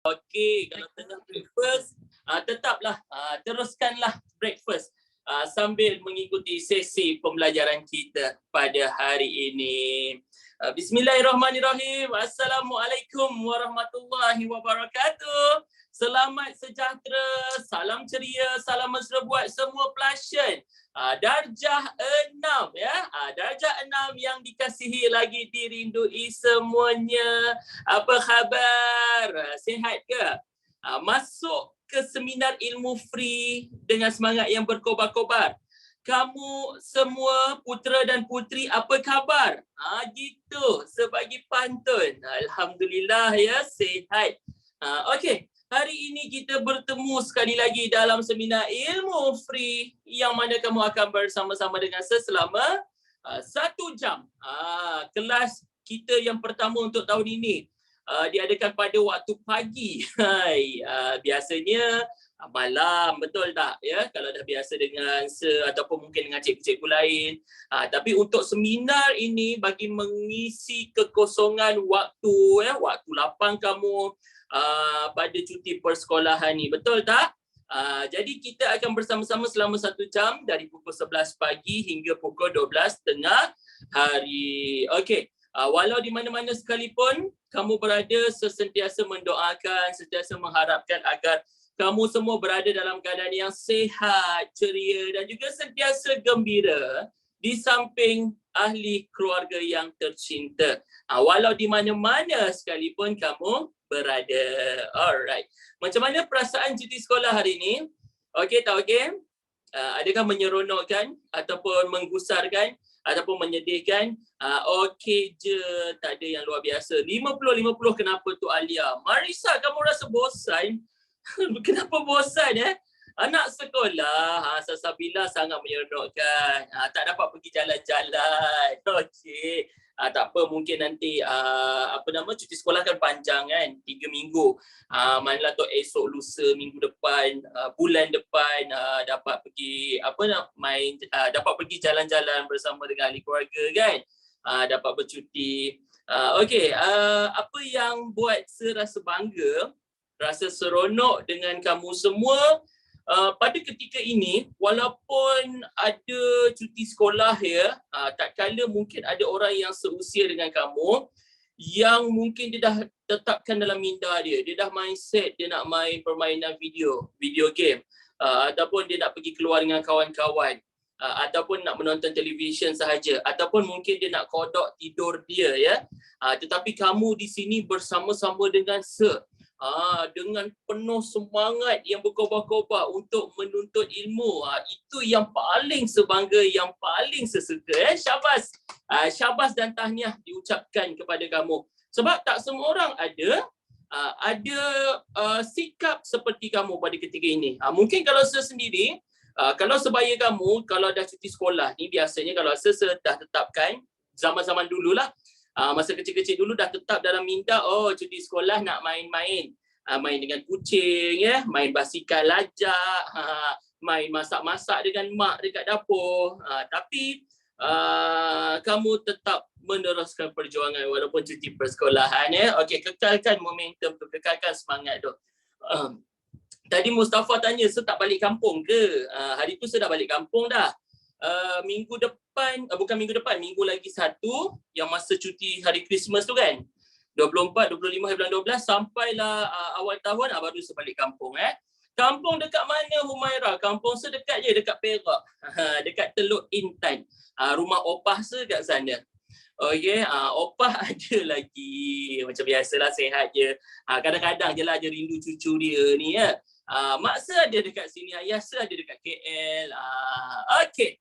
Okey, kalau tengah breakfast, tetaplah teruskanlah breakfast sambil mengikuti sesi pembelajaran kita pada hari ini. Bismillahirrahmanirrahim. Assalamualaikum warahmatullahi wabarakatuh. Selamat sejahtera, salam ceria, salam mesra buat semua pasien. Darjah 6 ya. Darjah 6 yang dikasihi lagi dirindui semuanya. Apa khabar? Sihat ke? Masuk ke seminar ilmu free dengan semangat yang berkobar-kobar. Kamu semua putera dan puteri apa khabar? Gitu sebagai pantun. Alhamdulillah ya, sihat. Okey, hari ini kita bertemu sekali lagi dalam seminar ilmu free yang mana kamu akan bersama-sama dengan saya selama 1 jam. Kelas kita yang pertama untuk tahun ini diadakan pada waktu pagi. Biasanya malam, betul tak ya, kalau dah biasa dengan ataupun mungkin dengan cikgu-cikgu lain. Tapi untuk seminar ini bagi mengisi kekosongan waktu waktu lapang kamu pada cuti persekolahan ni, betul tak? Jadi kita akan bersama-sama selama 1 jam dari pukul 11 pagi hingga pukul 12 tengah hari. Okey. Walau di mana-mana sekalipun kamu berada, sentiasa mendoakan, sentiasa mengharapkan agar kamu semua berada dalam keadaan yang sihat, ceria dan juga sentiasa gembira di samping ahli keluarga yang tercinta. Walau di mana-mana sekalipun kamu berada. Alright. Macam mana perasaan cuti sekolah hari ini? Okey tak okey? Adakah menyeronokkan ataupun menggusarkan ataupun menyedihkan? Okey je, tak ada yang luar biasa. 50-50 kenapa tu Alia? Marisa, kamu rasa bosan? Kenapa bosan Anak sekolah, Salsabila sangat menyeronokkan. Tak dapat pergi jalan-jalan. Okey. Tak apa, mungkin nanti cuti sekolah kan panjang kan, 3 minggu. Manalah tu esok lusa minggu depan, bulan depan dapat pergi dapat pergi jalan-jalan bersama dengan ahli keluarga kan. Dapat bercuti. Okey, apa yang buat saya rasa bangga, rasa seronok dengan kamu semua pada ketika ini, walaupun ada cuti sekolah tak kala mungkin ada orang yang seusia dengan kamu yang mungkin dia dah tetapkan dalam minda dia dah mindset dia nak main permainan video game, ataupun dia nak pergi keluar dengan kawan-kawan, ataupun nak menonton televisyen sahaja, ataupun mungkin dia nak kodok tidur dia tetapi kamu di sini bersama-sama dengan dengan penuh semangat yang berkobar-kobar untuk menuntut ilmu. Itu yang paling sebangga, yang paling sesuka. Syabas dan tahniah diucapkan kepada kamu. Sebab tak semua orang ada sikap seperti kamu pada ketika ini. Mungkin kalau saya sendiri, kalau sebaya kamu, kalau dah cuti sekolah ni, biasanya kalau saya dah tetapkan, zaman-zaman dululah, masa kecil-kecil dulu dah tetap dalam minda, cuti sekolah nak main-main. Main dengan kucing, main basikal lajak, main masak-masak dengan mak dekat dapur. Tapi kamu tetap meneruskan perjuangan walaupun cuti persekolahan. Okey, kekalkan momentum tu, kekalkan semangat tu. Tadi Mustafa tanya, saya tak balik kampung ke? Hari tu saya dah balik kampung dah. Minggu depan, minggu lagi 1 yang masa cuti hari Christmas tu kan, 24, 25 hari bulan 12 sampailah awal tahun baru saya balik kampung. Kampung dekat mana Humaira? Kampung saya dekat je, dekat Perak. Dekat Teluk Intan. Rumah opah saya kat sana. Okey, opah ada lagi. Macam biasalah, sihat je. Kadang-kadang je lah dia rindu cucu dia ni mak saya ada dekat sini, ayah saya ada dekat KL. Okey.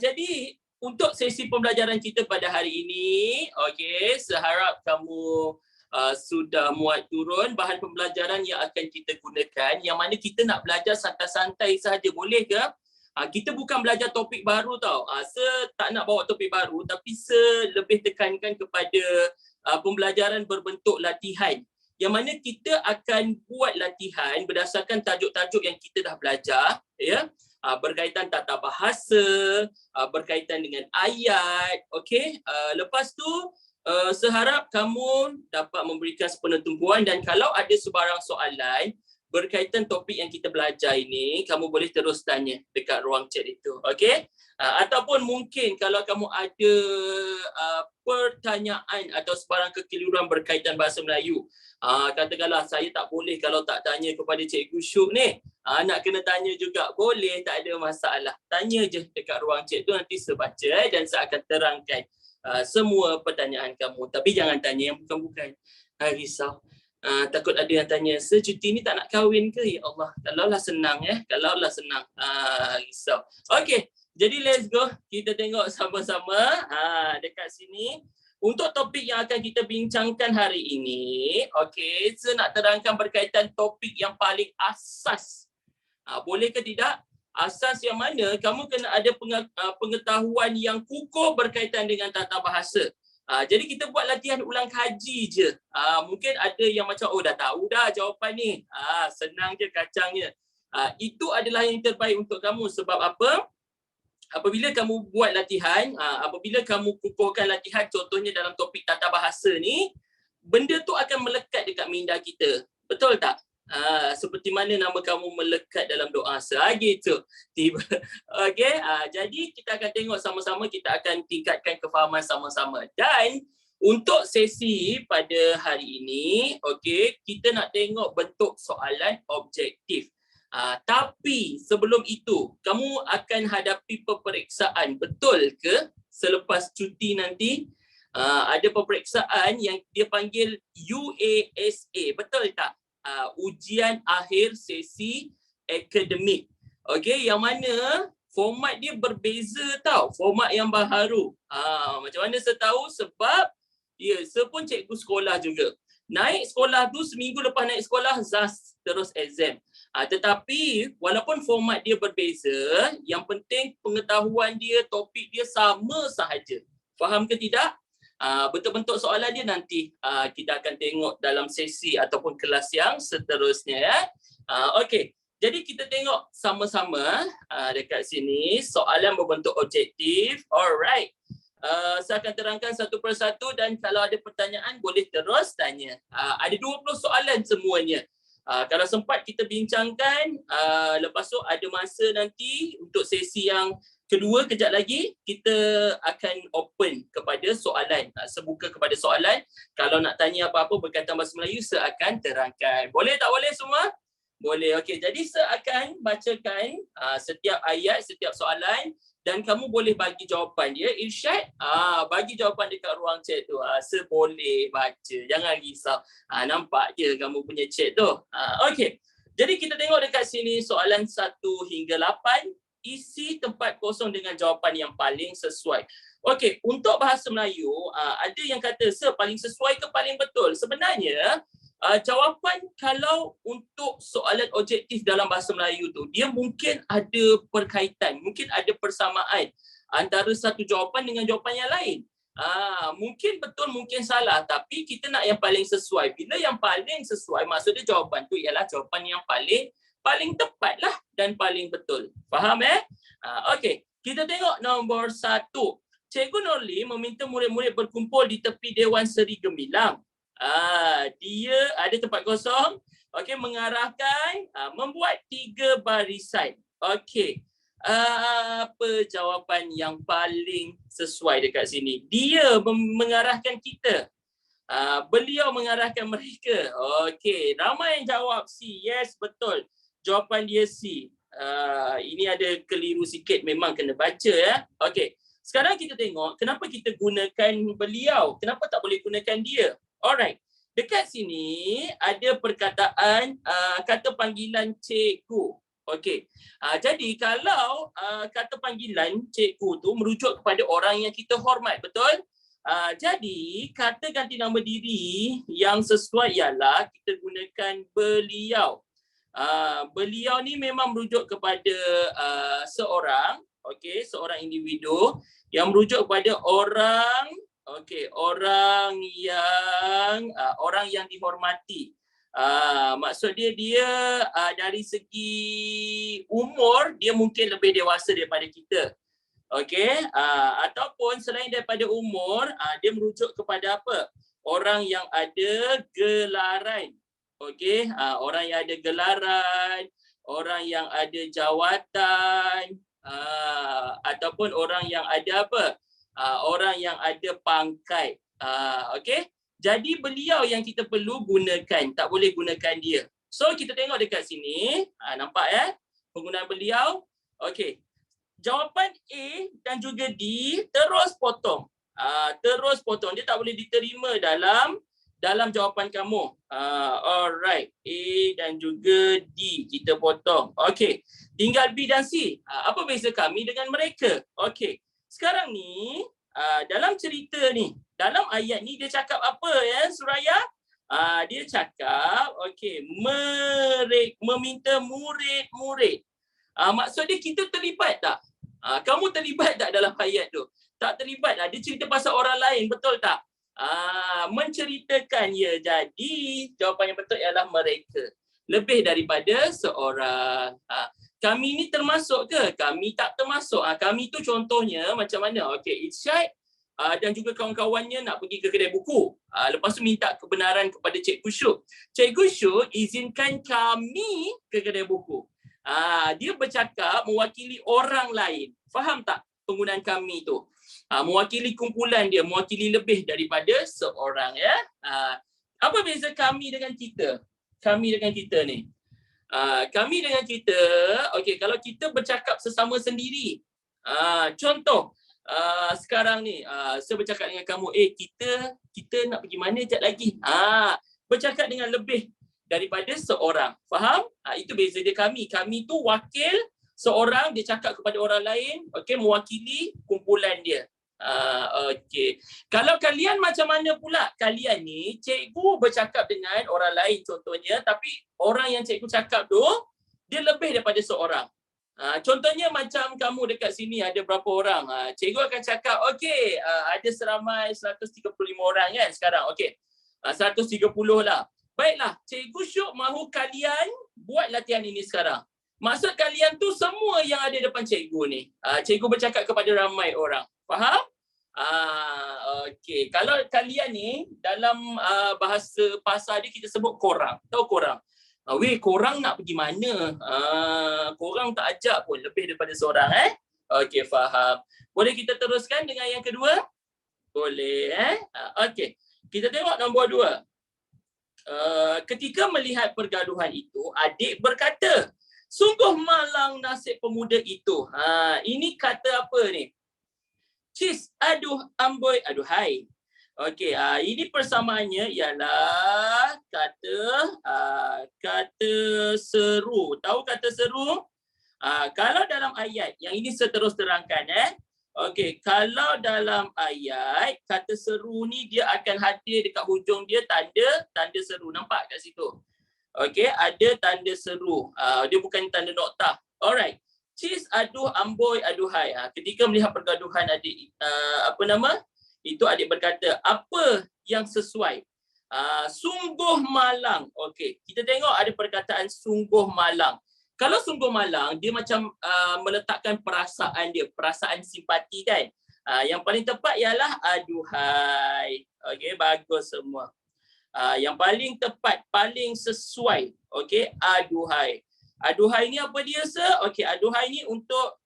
Jadi untuk sesi pembelajaran kita pada hari ini, okey, saya harap kamu sudah muat turun bahan pembelajaran yang akan kita gunakan, yang mana kita nak belajar santai-santai sahaja, boleh ke? Kita bukan belajar topik baru tau. Saya tak nak bawa topik baru, tapi saya lebih tekankan kepada pembelajaran berbentuk latihan, yang mana kita akan buat latihan berdasarkan tajuk-tajuk yang kita dah belajar, berkaitan tata bahasa, berkaitan dengan ayat, okey. Lepas tu Seharap kamu dapat memberikan sepenuh tumpuan, dan kalau ada sebarang soalan berkaitan topik yang kita belajar ini, kamu boleh terus tanya dekat ruang chat itu, okey? Ataupun mungkin kalau kamu ada pertanyaan atau sebarang kekeliruan berkaitan bahasa Melayu, katakanlah saya tak boleh kalau tak tanya kepada Cikgu Syuk ni, nak kena tanya juga, boleh, tak ada masalah. Tanya je dekat ruang chat tu, nanti saya baca dan saya akan terangkan semua pertanyaan kamu. Tapi jangan tanya yang bukan-bukan. Risau. Takut ada yang tanya, secuti ni tak nak kahwin ke? Ya Allah, kalaulah senang kalaulah senang. Risau. Okey, jadi let's go. Kita tengok sama-sama dekat sini. Untuk topik yang akan kita bincangkan hari ini, okey, saya nak terangkan berkaitan topik yang paling asas. Boleh ke tidak? Asas yang mana kamu kena ada pengetahuan yang kukuh berkaitan dengan tata bahasa. Jadi kita buat latihan ulang kaji je. Mungkin ada yang macam, oh dah tahu dah jawapan ni. Senang je kacangnya. Itu adalah yang terbaik untuk kamu. Sebab apa? Apabila kamu buat latihan, apabila kamu kukuhkan latihan, contohnya dalam topik tata bahasa ni, benda tu akan melekat dekat minda kita. Betul tak? Seperti mana nama kamu melekat dalam doa gitu. Tiba. Okey, jadi kita akan tengok sama-sama, kita akan tingkatkan kefahaman sama-sama. Dan untuk sesi pada hari ini, okey, kita nak tengok bentuk soalan objektif. Tapi sebelum itu, kamu akan hadapi peperiksaan, betul ke? Selepas cuti nanti, ada peperiksaan yang dia panggil UASA, betul tak? Ujian akhir sesi akademik. Okey, yang mana format dia berbeza tau, format yang baharu. Macam mana saya tahu? Sebab saya pun cikgu sekolah juga. Naik sekolah tu, seminggu lepas naik sekolah, ZAS terus exam. Tetapi walaupun format dia berbeza, yang penting pengetahuan dia, topik dia sama sahaja. Faham ke tidak? Bentuk-bentuk soalan dia nanti kita akan tengok dalam sesi ataupun kelas yang seterusnya Okey, jadi kita tengok sama-sama dekat sini soalan berbentuk objektif. Alright. Saya akan terangkan satu persatu, dan kalau ada pertanyaan boleh terus tanya. Ada 20 soalan semuanya. Kalau sempat kita bincangkan, lepas tu ada masa nanti untuk sesi yang kedua, kejap lagi kita akan open kepada soalan, sebuka kepada soalan. Kalau nak tanya apa-apa berkaitan bahasa Melayu, saya akan terangkan. Boleh tak boleh semua? Boleh. Okey, jadi saya akan bacakan setiap ayat, setiap soalan, dan kamu boleh bagi jawapan dia. Irsyad, bagi jawapan dekat ruang chat tu. Saya boleh baca, jangan risau. Nampak je kamu punya chat tu. Okey, jadi kita tengok dekat sini soalan 1 hingga 8. Isi tempat kosong dengan jawapan yang paling sesuai. Okey, untuk bahasa Melayu, ada yang kata, "Sir, paling sesuai ke paling betul?" Sebenarnya, jawapan kalau untuk soalan objektif dalam bahasa Melayu tu, dia mungkin ada perkaitan, mungkin ada persamaan antara satu jawapan dengan jawapan yang lain. Mungkin betul, mungkin salah, tapi kita nak yang paling sesuai. Bila yang paling sesuai, maksudnya jawapan tu ialah jawapan yang paling tepat lah dan paling betul. Faham Okey, kita tengok nombor 1. Cikgu Nurli meminta murid-murid berkumpul di tepi Dewan Seri Gemilang. Dia ada tempat kosong. Okey, mengarahkan, membuat 3 barisan. Okey. Apa jawapan yang paling sesuai dekat sini? Dia mengarahkan kita. Beliau mengarahkan mereka. Okey, ramai yang jawab C. Yes, betul. Jawapan dia C. Ini ada keliru sikit, memang kena baca Okey. Sekarang kita tengok kenapa kita gunakan beliau. Kenapa tak boleh gunakan dia? Alright. Dekat sini ada perkataan kata panggilan cikgu. Okey. Jadi kalau kata panggilan cikgu tu merujuk kepada orang yang kita hormat, betul? Jadi kata ganti nama diri yang sesuai ialah kita gunakan beliau. Beliau ni memang merujuk kepada seorang, okey, seorang individu yang merujuk kepada orang, okey, orang yang dihormati. Maksud dia dari segi umur dia mungkin lebih dewasa daripada kita. Okey, ataupun selain daripada umur, dia merujuk kepada apa? Orang yang ada gelaran. Okey, orang yang ada gelaran, orang yang ada jawatan, ataupun orang yang ada apa? Orang yang ada pangkat. Okey. Jadi beliau yang kita perlu gunakan, tak boleh gunakan dia. So kita tengok dekat sini, nampak penggunaan beliau. Okey. Jawapan A dan juga D terus potong. Terus potong. Dia tak boleh diterima dalam jawapan kamu. Alright. A dan juga D kita potong. Okey. Tinggal B dan C. Apa beza kami dengan mereka? Okey. Sekarang ni, dalam cerita ni, dalam ayat ni dia cakap apa Suraya? Dia cakap, okey, meminta murid-murid. Maksud dia kita terlibat tak? Kamu terlibat tak dalam ayat tu? Tak terlibat lah. Dia cerita pasal orang lain, betul tak? Menceritakan ya. Jadi jawapan yang betul ialah mereka. Lebih daripada seorang. Kami ni termasuk ke? Kami tak termasuk. Kami tu contohnya macam mana? Okey, Irsyad dan juga kawan-kawannya nak pergi ke kedai buku. Lepas tu minta kebenaran kepada Cikgu Syuk. Cikgu Syuk izinkan kami ke kedai buku. Dia bercakap mewakili orang lain. Faham tak penggunaan kami tu? Mewakili kumpulan dia, mewakili lebih daripada seorang ya. Apa beza kami dengan kita? Kami dengan kita ni. Kami dengan kita, okey, kalau kita bercakap sesama sendiri. Contoh, sekarang ni saya bercakap dengan kamu, kita nak pergi mana sekejap lagi. Bercakap dengan lebih daripada seorang. Faham? Itu beza dia kami. Kami tu wakil seorang, dia cakap kepada orang lain, okey, mewakili kumpulan dia. Okey. Kalau kalian macam mana pula? Kalian ni cikgu bercakap dengan orang lain contohnya, tapi orang yang cikgu cakap tu dia lebih daripada seorang. Contohnya macam kamu dekat sini ada berapa orang? Cikgu akan cakap, okey, ada seramai 135 orang kan sekarang. Okey. 130 lah. Baiklah, Cikgu Syuk mahu kalian buat latihan ini sekarang. Maksud kalian tu semua yang ada depan cikgu ni. Cikgu bercakap kepada ramai orang. Faham? Okey. Kalau kalian ni dalam bahasa pasar dia kita sebut korang. Tahu korang? Weh, korang nak pergi mana? Korang tak ajak pun lebih daripada seorang Okey, faham. Boleh kita teruskan dengan yang kedua? Boleh Okey. Kita tengok nombor 2. Ketika melihat pergaduhan itu, adik berkata, sungguh malang nasib pemuda itu. Ini kata apa ni? Cis, aduh, amboi, aduhai. Okey, ini persamaannya ialah kata seru. Tahu kata seru? Kalau dalam ayat, yang ini saya terus terangkan okey, kalau dalam ayat kata seru ni dia akan hadir dekat hujung dia tanda seru. Nampak kat situ? Okey, ada tanda seru. Dia bukan tanda noktah. Alright. Cis, aduh, amboi, aduhai. Ketika melihat pergaduhan adik itu adik berkata, apa yang sesuai? Sungguh malang. Okey, kita tengok ada perkataan sungguh malang. Kalau sungguh malang, dia macam meletakkan perasaan dia, perasaan simpati kan. Yang paling tepat ialah aduhai. Okey, bagus semua. Yang paling tepat, paling sesuai. Okey, aduhai. Aduhai ni apa dia, sir? Okey, aduhai ni untuk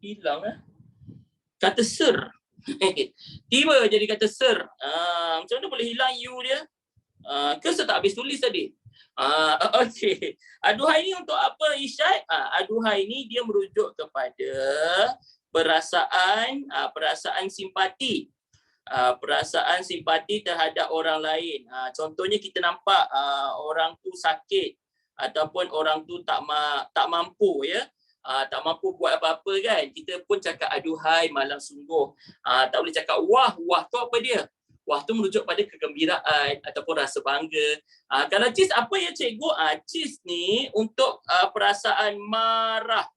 hilang kata sir. Tiba jadi kata sir. Macam mana boleh hilang you dia? Ke saya tak habis tulis tadi? Okey. Aduhai ni untuk apa, Irsyad? Aduhai ni dia merujuk kepada perasaan simpati. Perasaan simpati terhadap orang lain. Contohnya kita nampak orang tu sakit ataupun orang tu tak mampu tak mampu buat apa-apa kan. Kita pun cakap aduhai malang sungguh. Tak boleh cakap wah tu apa dia? Wah tu merujuk pada kegembiraan ataupun rasa bangga. Kalau cis apa ya cikgu? Cis ni untuk perasaan marah.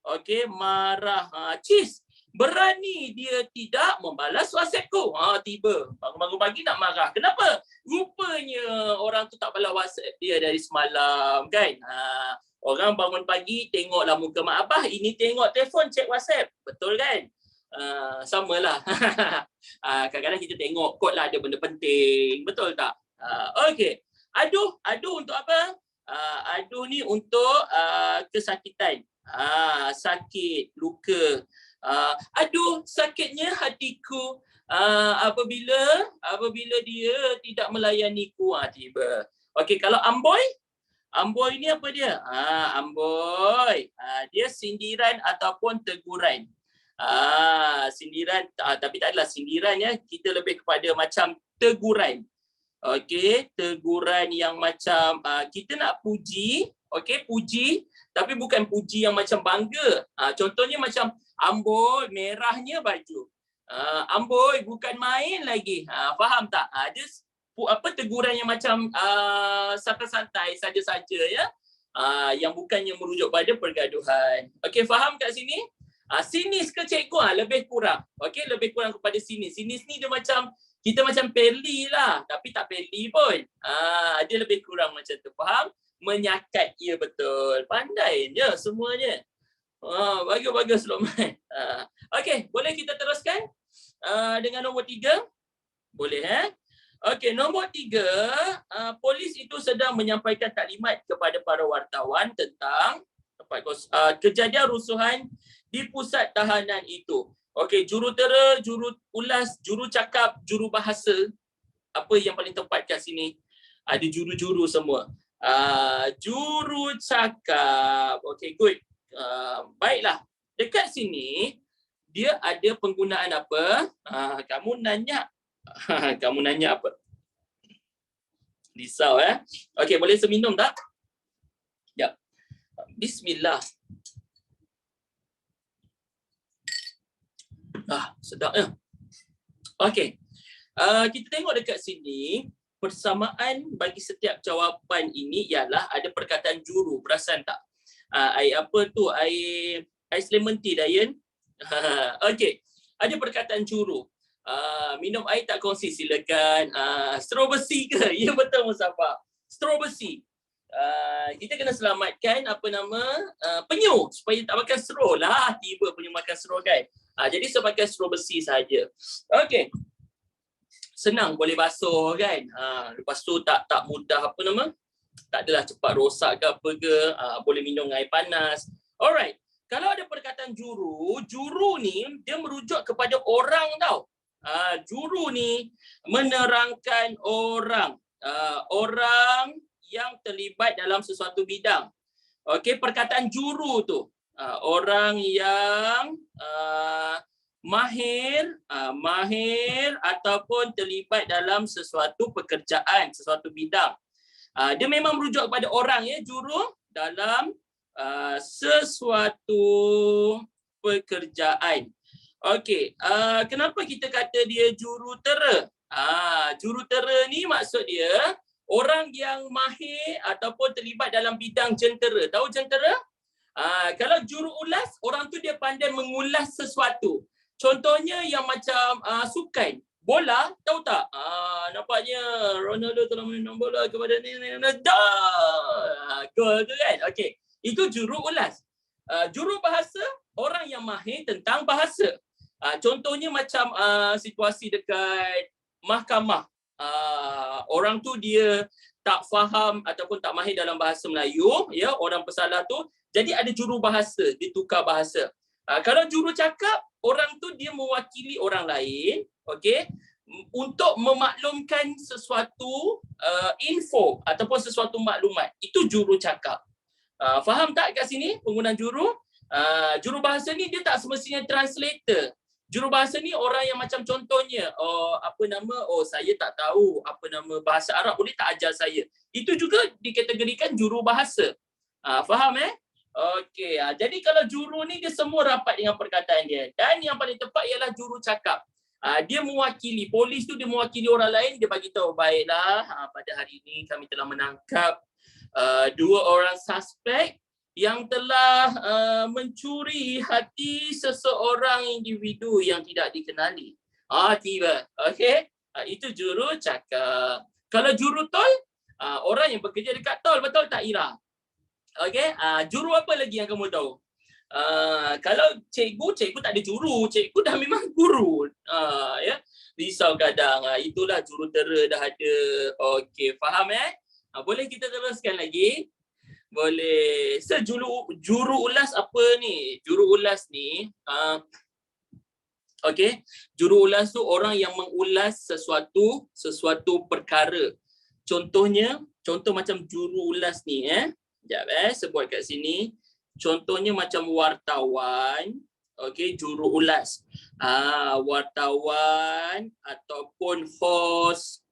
Okey, marah. Cis berani dia tidak membalas WhatsAppku. Tiba bangun-bangun pagi nak marah. Kenapa? Rupanya orang tu tak balas WhatsApp dia dari semalam kan. Orang bangun pagi tengoklah muka mak abah, ini tengok telefon, cek WhatsApp. Betul kan? Samalah. Kadang-kadang kita tengok kot lah ada benda penting. Betul tak? Okey. Aduh untuk apa? Aduh ni untuk kesakitan. Sakit, luka. Aduh sakitnya hatiku apabila dia tidak melayaniku. Tiba. Okey, kalau amboi ni apa dia? Amboi. Dia sindiran ataupun teguran. Sindiran tapi tak adalah sindiran ya. Kita lebih kepada macam teguran. Okey, teguran yang macam kita nak puji, okey, puji tapi bukan puji yang macam bangga. Contohnya macam amboi merahnya baju. Amboi bukan main lagi. Faham tak? Dia teguran yang macam santai-santai saja-saja ya. Yang bukannya merujuk pada pergaduhan. Okey, faham kat sini? Sinis ke cikgu? Lebih kurang. Okey, lebih kurang kepada sinis. Sinis ni dia macam kita macam peli lah, tapi tak peli pun. Dia lebih kurang macam tu. Faham? Menyakat, ya betul. Pandai je semuanya. Bagus-bagus Luqman. Okey, boleh kita teruskan dengan nombor 3? Boleh Okey, nombor 3, polis itu sedang menyampaikan taklimat kepada para wartawan tentang kejadian rusuhan di pusat tahanan itu. Okey, jurutera, juru ulas, juru cakap, juru bahasa. Apa yang paling tepat kat sini? Ada juru-juru semua. Juru cakap. Okey, good. Baiklah. Dekat sini dia ada penggunaan apa? Kamu nanya apa? Risau Okey, boleh seminum tak? Ya. Bismillah. Sedap ya. Okey. Kita tengok dekat sini, persamaan bagi setiap jawapan ini ialah ada perkataan juru. Perasan tak? Air apa tu? Air lemon tea, Dayan. Okey. Ada perkataan juru. Minum air tak kongsi, silakan. Straw besi ke? Ya betul Musaffah. Straw besi. Kita kena selamatkan penyu supaya tak makan straw lah. Tiba penyu makan straw kan. Jadi saya pakai straw besi saja. Okey. Senang, boleh basuh kan. Lepas tu tak mudah tak adalah cepat rosak ke apa ke. Boleh minum air panas. Alright. Kalau ada perkataan juru ni dia merujuk kepada orang tau. Juru ni menerangkan orang. Orang yang terlibat dalam sesuatu bidang. Okey, perkataan juru tu. Orang yang mahir ataupun terlibat dalam sesuatu pekerjaan, sesuatu bidang. Dia memang merujuk kepada orang ya, juru dalam sesuatu pekerjaan. Okey, kenapa kita kata dia jurutera? Jurutera ni maksud dia orang yang mahir ataupun terlibat dalam bidang jentera. Tahu jentera? Kalau juru ulas, orang tu dia pandai mengulas sesuatu. Contohnya yang macam sukan, bola, tahu tak? Nampaknya Ronaldo telah menendang bola kepada gol tu kan? Okey, itu juru ulas. Juru bahasa, orang yang mahir tentang bahasa. Contohnya macam situasi dekat mahkamah. Orang tu dia tak faham ataupun tak mahir dalam bahasa Melayu, ya, orang pesalah tu. Jadi ada juru bahasa, dia tukar bahasa. Kalau juru cakap, orang tu dia mewakili orang lain, okey, untuk memaklumkan sesuatu info ataupun sesuatu maklumat. Itu juru cakap. Faham tak kat sini penggunaan juru? Juru bahasa ni dia tak semestinya translator. Juru bahasa ni orang yang macam contohnya, saya tak tahu bahasa Arab, boleh tak ajar saya? Itu juga dikategorikan juru bahasa. Faham Okey, jadi kalau juru ni dia semua rapat dengan perkataan dia. Dan yang paling tepat ialah juru cakap. Dia mewakili, polis tu dia mewakili orang lain, dia bagi tahu, baiklah, pada hari ini kami telah menangkap 2 orang suspek yang telah mencuri hati seseorang individu yang tidak dikenali. Tiba. Okey. Itu juru cakap. Kalau juru tol, orang yang bekerja dekat tol, betul tak Ira? Okey, juru apa lagi yang kamu tahu? Kalau cikgu tak ada juru, cikgu dah memang guru. Ya. Risau kadang. Itulah jurutera dah ada. Okey, faham boleh kita teruskan lagi? Boleh. Juru ulas apa ni? Juru ulas ni, okey, juru ulas tu orang yang mengulas sesuatu perkara. Contoh macam juru ulas ni Sekejap sebut kat sini. Contohnya macam wartawan, okey, juru ulas. Wartawan ataupun host,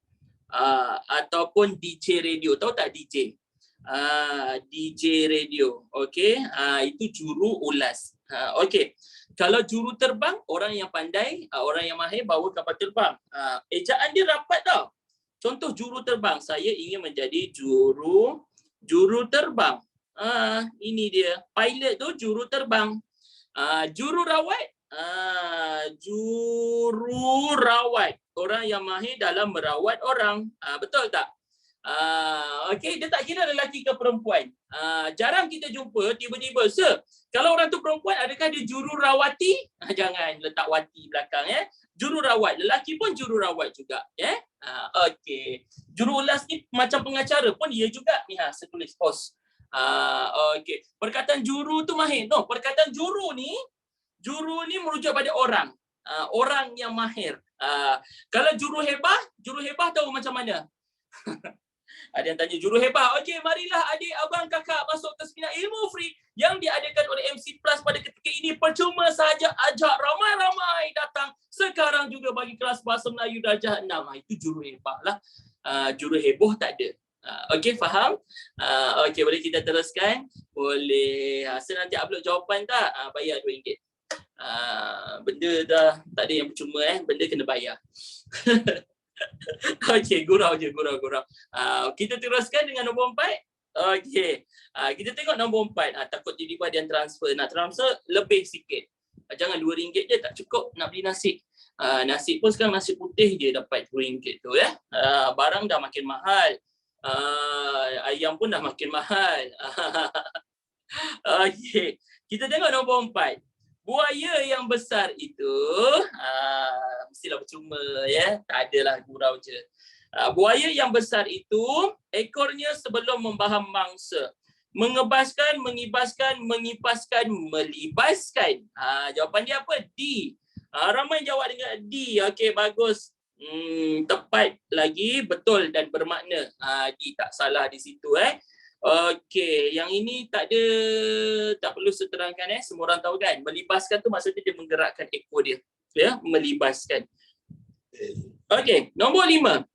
ataupun DJ radio. Tahu tak DJ? DJ radio. Okey, itu juru ulas. Okey. Kalau juru terbang, orang yang pandai, orang yang mahir bawa kapal terbang. Ejaan dia rapat tau. Contoh juru terbang, saya ingin menjadi juru terbang. Ini dia. Pilot tu juru terbang. Juru rawat, juru rawat. Orang yang mahir dalam merawat orang. Betul tak? Okey, dia tak kira lelaki ke perempuan. Jarang kita jumpa tiba-tiba, "Sir, kalau orang tu perempuan, adakah dia juru rawati?" Jangan letak wati belakang Juru rawat, lelaki pun juru rawat juga okey. Juru ulas ni macam pengacara pun dia juga ni saya tulis host. Okey. Perkataan juru tu mahir. No, perkataan juru ni merujuk pada orang. Orang yang mahir. Kalau juru hebah tahu macam mana? Ada yang tanya juru hebah. Okey, marilah adik, abang, kakak masuk ke seminar ilmu free yang diadakan oleh MC Plus pada ketika ini. Percuma sahaja, ajak ramai-ramai datang. Sekarang juga bagi kelas bahasa Melayu darjah 6. Itu juru hebah lah. Juru heboh tak ada. Okey, faham? Okey, boleh kita teruskan? Boleh. Saya nanti upload jawapan tak? Bayar RM2. Benda dah tak ada yang percuma benda kena bayar. Okey, gurau je. Kita teruskan dengan nombor 4. Okey. Kita tengok nombor 4. Takut tiba-tiba ada yang transfer. Nak transfer lebih sikit. Jangan RM2 je, tak cukup nak beli nasi. Nasi pun sekarang nasi putih je dapat RM2 tu barang dah makin mahal. Ayam pun dah makin mahal. Okey. Kita tengok nombor 4. Buaya yang besar itu mestilah percuma tak adalah gurau je. Buaya yang besar itu ekornya sebelum membaham mangsa, mengebaskan, mengibaskan, mengipaskan, melibaskan. Jawapan dia apa? D. Ramai jawab dengan D. Okey, bagus. Tepat lagi, betul dan bermakna. D tak salah di situ Okey, yang ini tak perlu saya terangkan semua orang tahu kan. Melibaskan tu maksudnya dia menggerakkan ekor dia. Melibaskan. Okey, nombor 5.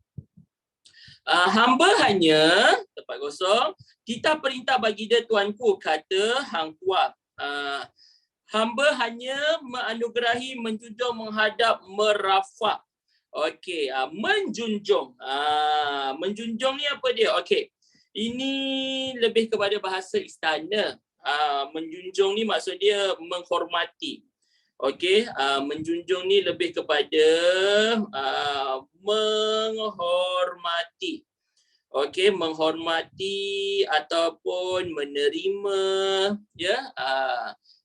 Hamba hanya tempat kosong, kita perintah bagi dia tuanku, kata hang tua. Hamba hanya menganugerahi, menjunjung, menghadap, merafak. Okey, menjunjung. Menjunjung ni apa dia? Okey. Ini lebih kepada bahasa istana. Menjunjung ni maksud dia menghormati. Okey, menjunjung ni lebih kepada menghormati. Okey, menghormati ataupun menerima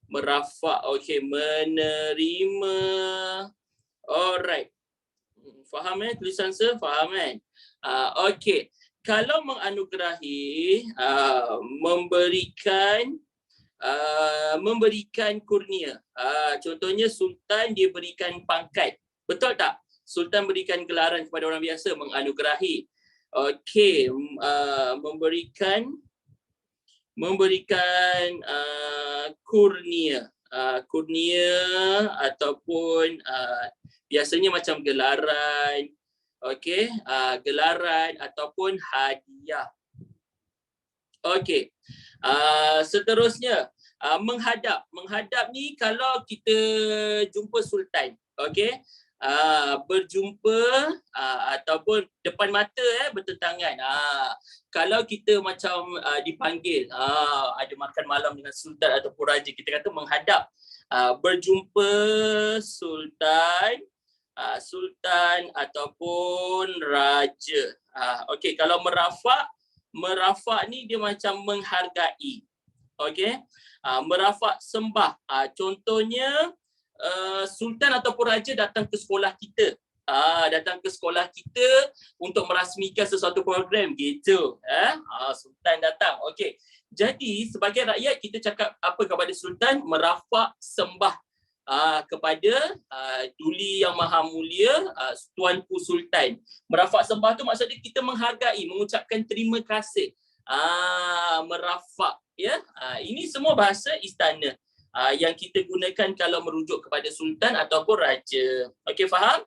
merafak. Okey, menerima. Alright. Faham tulisan saya? Faham okey. Kalau menganugerahi, memberikan kurnia. Contohnya sultan dia berikan pangkat. Betul tak? Sultan berikan gelaran kepada orang biasa, menganugerahi. Okey, memberikan kurnia. Kurnia ataupun biasanya macam gelaran. Okey, gelaran ataupun hadiah. Okey. Seterusnya, menghadap. Menghadap ni kalau kita jumpa sultan, okey. Berjumpa ataupun depan mata bertentangan. Kalau kita macam dipanggil ada makan malam dengan sultan ataupun raja, kita kata menghadap. Berjumpa sultan ataupun raja. Okey, kalau merafak ni dia macam menghargai. Okey. Merafak sembah. Contohnya sultan ataupun raja datang ke sekolah kita. Datang ke sekolah kita untuk merasmikan sesuatu program gitu. Sultan datang. Okey. Jadi sebagai rakyat kita cakap apa kepada sultan? Merafak sembah kepada Duli Yang Maha Mulia, Tuanku Sultan. Merafak sembah tu maksudnya kita menghargai, mengucapkan terima kasih. Merafak, ya. Ini semua bahasa istana yang kita gunakan kalau merujuk kepada sultan ataupun raja. Okey, faham?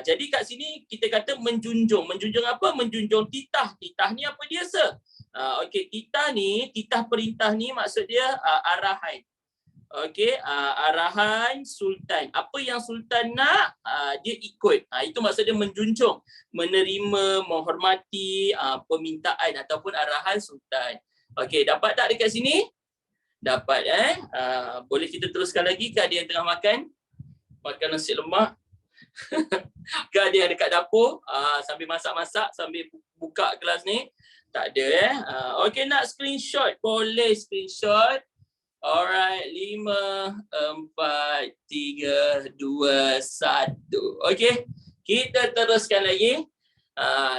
Jadi kat sini kita kata menjunjung. Menjunjung apa? Menjunjung titah. Titah ni apa dia, sir? Okey, titah perintah ni maksud dia arahan. Okey, arahan sultan. Apa yang sultan nak, dia ikut. Itu maksud dia menjunjung, menerima, menghormati permintaan ataupun arahan sultan. Okey, dapat tak dekat sini? Dapat boleh kita teruskan lagi ke ada yang tengah makan? Makan nasi lemak. Ke ada yang dekat dapur sambil masak-masak, sambil buka kelas ni? Tak ada Okey, nak screenshot? Boleh screenshot. Alright, 5, 4, 3, 2, 1. Okey, kita teruskan lagi.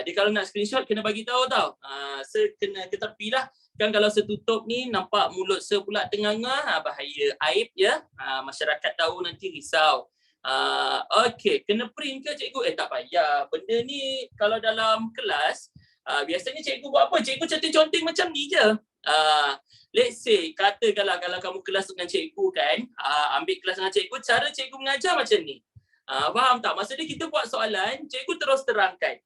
Dia kalau nak screenshot kena bagi tahu tau. Saya kena ke tepi lah. Kan kalau saya tutup ni nampak mulut saya pula tengah-tengah, bahaya, aib ya. Masyarakat tahu nanti risau. Okey, kena print ke cikgu? Tak payah. Benda ni kalau dalam kelas, biasanya cikgu buat apa? Cikgu conteng-conteng macam ni je. Let's say, katakanlah kalau kamu kelas dengan cikgu kan, ambil kelas dengan cikgu, cara cikgu mengajar macam ni. Faham tak? Maksudnya kita buat soalan, cikgu terus terangkan.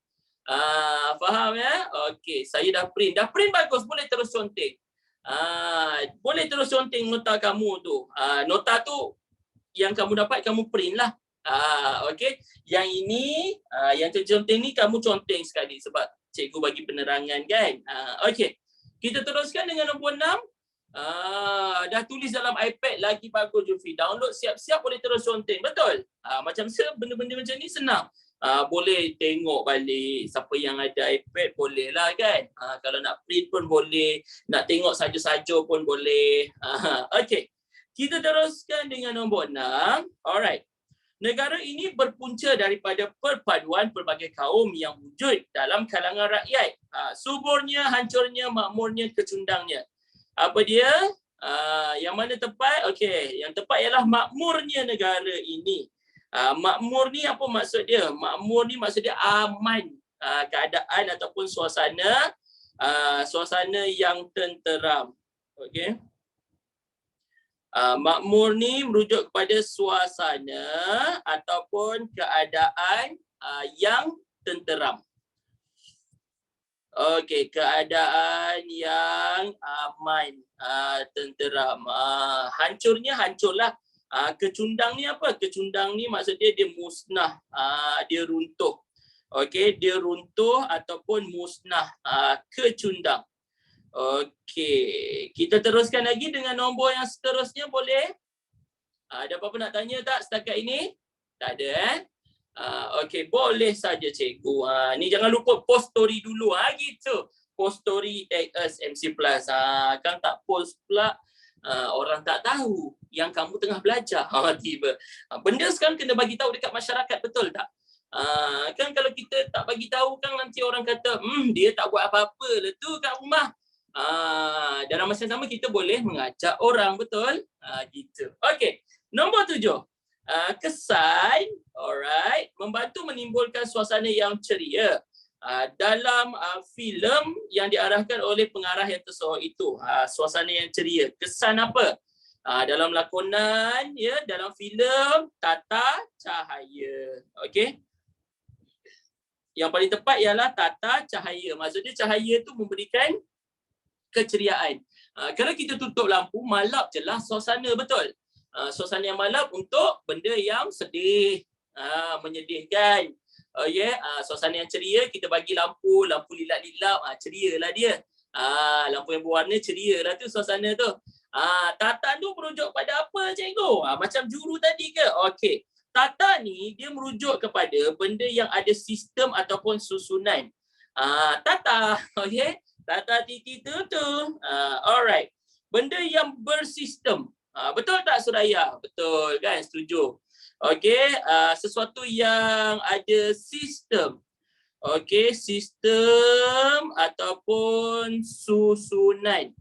Faham ya? Okey, saya dah print. Dah print bagus, boleh terus conteng. Boleh terus conteng nota kamu tu. Nota tu yang kamu dapat, kamu print lah. Okey, yang ini, yang conteng ni kamu conteng sekali sebab cikgu bagi penerangan kan. Okey, kita teruskan dengan nombor 6. Dah tulis dalam iPad lagi bagus Jufi. Download siap-siap boleh terus conteng. Betul? Macam saya benda-benda macam ni senang. Boleh tengok balik. Siapa yang ada iPad boleh lah kan. Kalau nak print pun boleh. Nak tengok saja-saja pun boleh. Okey. Kita teruskan dengan nombor 6. Alright. Negara ini berpunca daripada perpaduan pelbagai kaum yang wujud dalam kalangan rakyat. Suburnya, hancurnya, makmurnya, kecundangnya. Apa dia? Yang mana tepat? Okey, yang tepat ialah makmurnya negara ini. Makmur ni apa maksud dia? Makmur ni maksud dia aman, keadaan ataupun suasana yang tenteram. Okey. Makmur ni merujuk kepada suasana ataupun keadaan yang tenteram. Okey, keadaan yang aman, tenteram. Hancurnya hancurlah. Kecundang ni apa? Kecundang ni maksud dia musnah, dia runtuh. Okey, dia runtuh ataupun musnah, kecundang. Okey, kita teruskan lagi dengan nombor yang seterusnya boleh? Ada apa-apa nak tanya tak setakat ini? Tak ada Okey, boleh saja cikgu. Ni jangan lupa post story dulu gitu. Post story tag us MC Plus. Kan tak post pula orang tak tahu yang kamu tengah belajar. Tiba. Benda sekarang kena bagi tahu dekat masyarakat, betul tak? Kan kalau kita tak bagi tahu kan nanti orang kata, dia tak buat apa-apa lah tu kat rumah. Dalam masa yang sama kita boleh mengajak orang, betul? Gitu. Okey, nombor 7. Kesan, alright, membantu menimbulkan suasana yang ceria dalam filem yang diarahkan oleh pengarah yang tersohor itu. Suasana yang ceria. Kesan apa? Dalam lakonan, ya, dalam filem, tata cahaya. Okey. Yang paling tepat ialah tata cahaya. Maksudnya cahaya tu memberikan keceriaan. Kalau kita tutup lampu, malap je lah suasana, betul? Suasana yang malap untuk benda yang sedih, menyedihkan. Suasana yang ceria, kita bagi lampu lilap-lilap, ceria lah dia. Lampu yang berwarna ceria lah tu suasana tu. Tata tu merujuk pada apa cikgu? Macam juru tadi ke? Okey. Tata ni dia merujuk kepada benda yang ada sistem ataupun susunan. Tata, okey? Tata titi tu. Alright. Benda yang bersistem. Betul tak Suraya? Betul kan? Setuju. Okey, sesuatu yang ada sistem. Okey, sistem ataupun susunan.